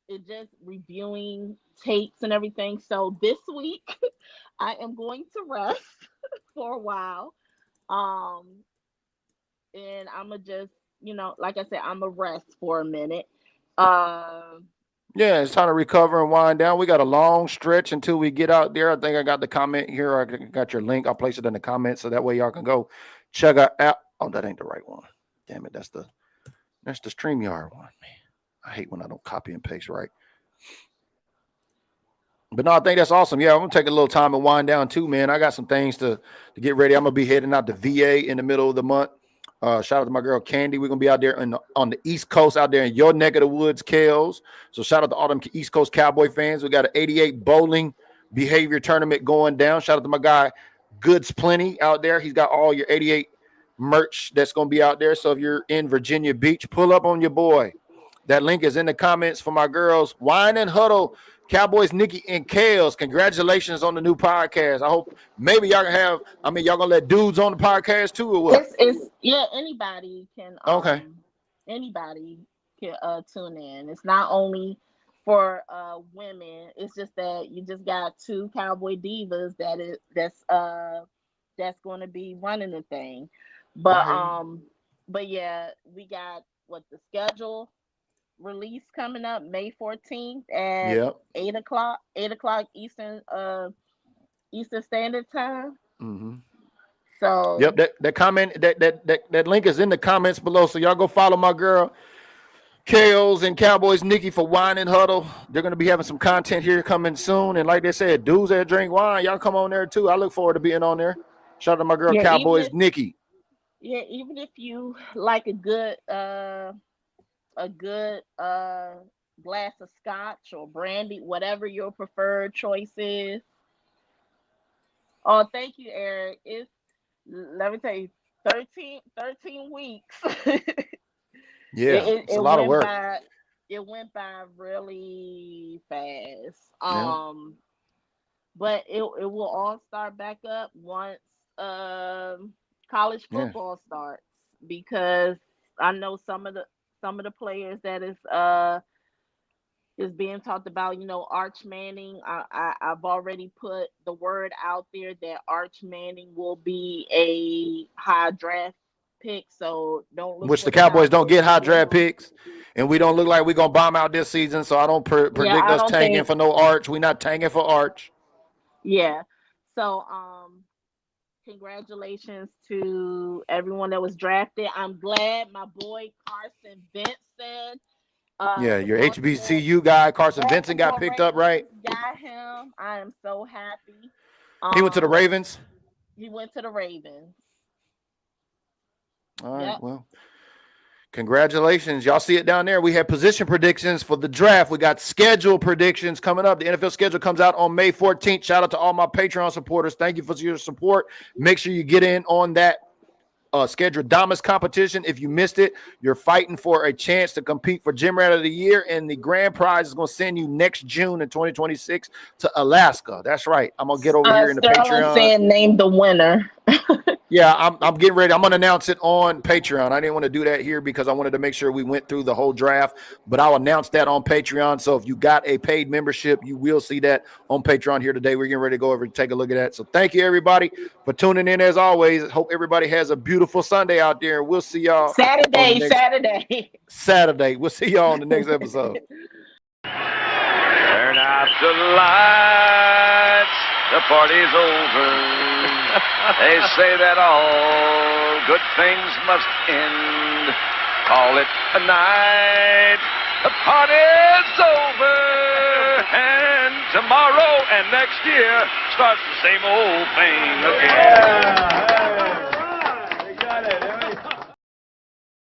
It just reviewing tapes and everything. So this week I am going to rest for a while. And I'ma just, like I said, I'ma rest for a minute. Yeah, it's time to recover and wind down. We got a long stretch until we get out there. I think I got the comment here. I got your link. I'll place it in the comments so that way y'all can go check out. Oh, that ain't the right one. Damn it, that's the StreamYard one. Man, I hate when I don't copy and paste right. But no, I think that's awesome. Yeah, I'm gonna take a little time and wind down too, man. I got some things to get ready. I'm gonna be heading out to VA in the middle of the month. Shout out to my girl Candy. We're gonna be out there on the East Coast, out there in your neck of the woods, Kelz. So shout out to all them East Coast Cowboy fans. We got an 88 bowling behavior tournament going down. Shout out to my guy Goods Plenty out there. He's got all your 88 merch that's gonna be out there. So if you're in Virginia Beach, pull up on your boy. That link is in the comments for my girls. Wine and Huddle, Cowboys, Nikki and Kelz. Congratulations on the new podcast. I hope maybe y'all can have. I mean, y'all gonna let dudes on the podcast too, or what? It's anybody can. Okay. Anybody can tune in. It's not only for women. It's just that you just got two cowboy divas that's going to be running the thing. But yeah, we got the schedule release coming up May 14th at 8 o'clock Eastern Standard Time. Mm-hmm. So that comment that link is in the comments below. So y'all go follow my girl Kelz and Cowboys Nikki for Wine and Huddle. They're gonna be having some content here coming soon. And like they said, dudes that drink wine, y'all come on there too. I look forward to being on there. Shout out to my girl Cowboys Nikki. Yeah, even if you like a good glass of scotch or brandy, whatever your preferred choice is. Oh, thank you, Eric. Let me tell you, 13 weeks. Yeah, it's a lot of work. It went by really fast. But it will all start back up once college football starts, because I know some of the players that is being talked about. Arch Manning. I've already put the word out there that Arch Manning will be a high draft pick. So don't look. Which the Cowboys don't get high draft picks, and we don't look like we're gonna bomb out this season. So I don't predict us tanking for no Arch. We're not tanking for Arch. Yeah. So congratulations to everyone that was drafted. I'm glad my boy Carson Vincent. Your HBCU guy, Carson Vincent, got picked up, right? Got him. I am so happy. He went to the Ravens? He went to the Ravens. All right, well, congratulations. Y'all see it down there. We have position predictions for the draft. We got schedule predictions coming up. The NFL schedule comes out on May 14th. Shout out to all my Patreon supporters. Thank you for your support. Make sure you get in on that schedule Damas competition. If you missed it, you're fighting for a chance to compete for Gym Rat of the Year, and the grand prize is going to send you next June in 2026 to Alaska. That's right. I'm going to get over here in the Patreon. Saying name the winner. Yeah, I'm getting ready. I'm going to announce it on Patreon. I didn't want to do that here because I wanted to make sure we went through the whole draft, but I'll announce that on Patreon. So if you got a paid membership, you will see that on Patreon here today. We're getting ready to go over and take a look at that. So thank you, everybody, for tuning in as always. Hope everybody has a beautiful Sunday out there. We'll see y'all Saturday. We'll see y'all on the next episode. Turn out the lights. The party's over. They say that all good things must end. Call it a night. The party's over. And tomorrow and next year starts the same old thing again.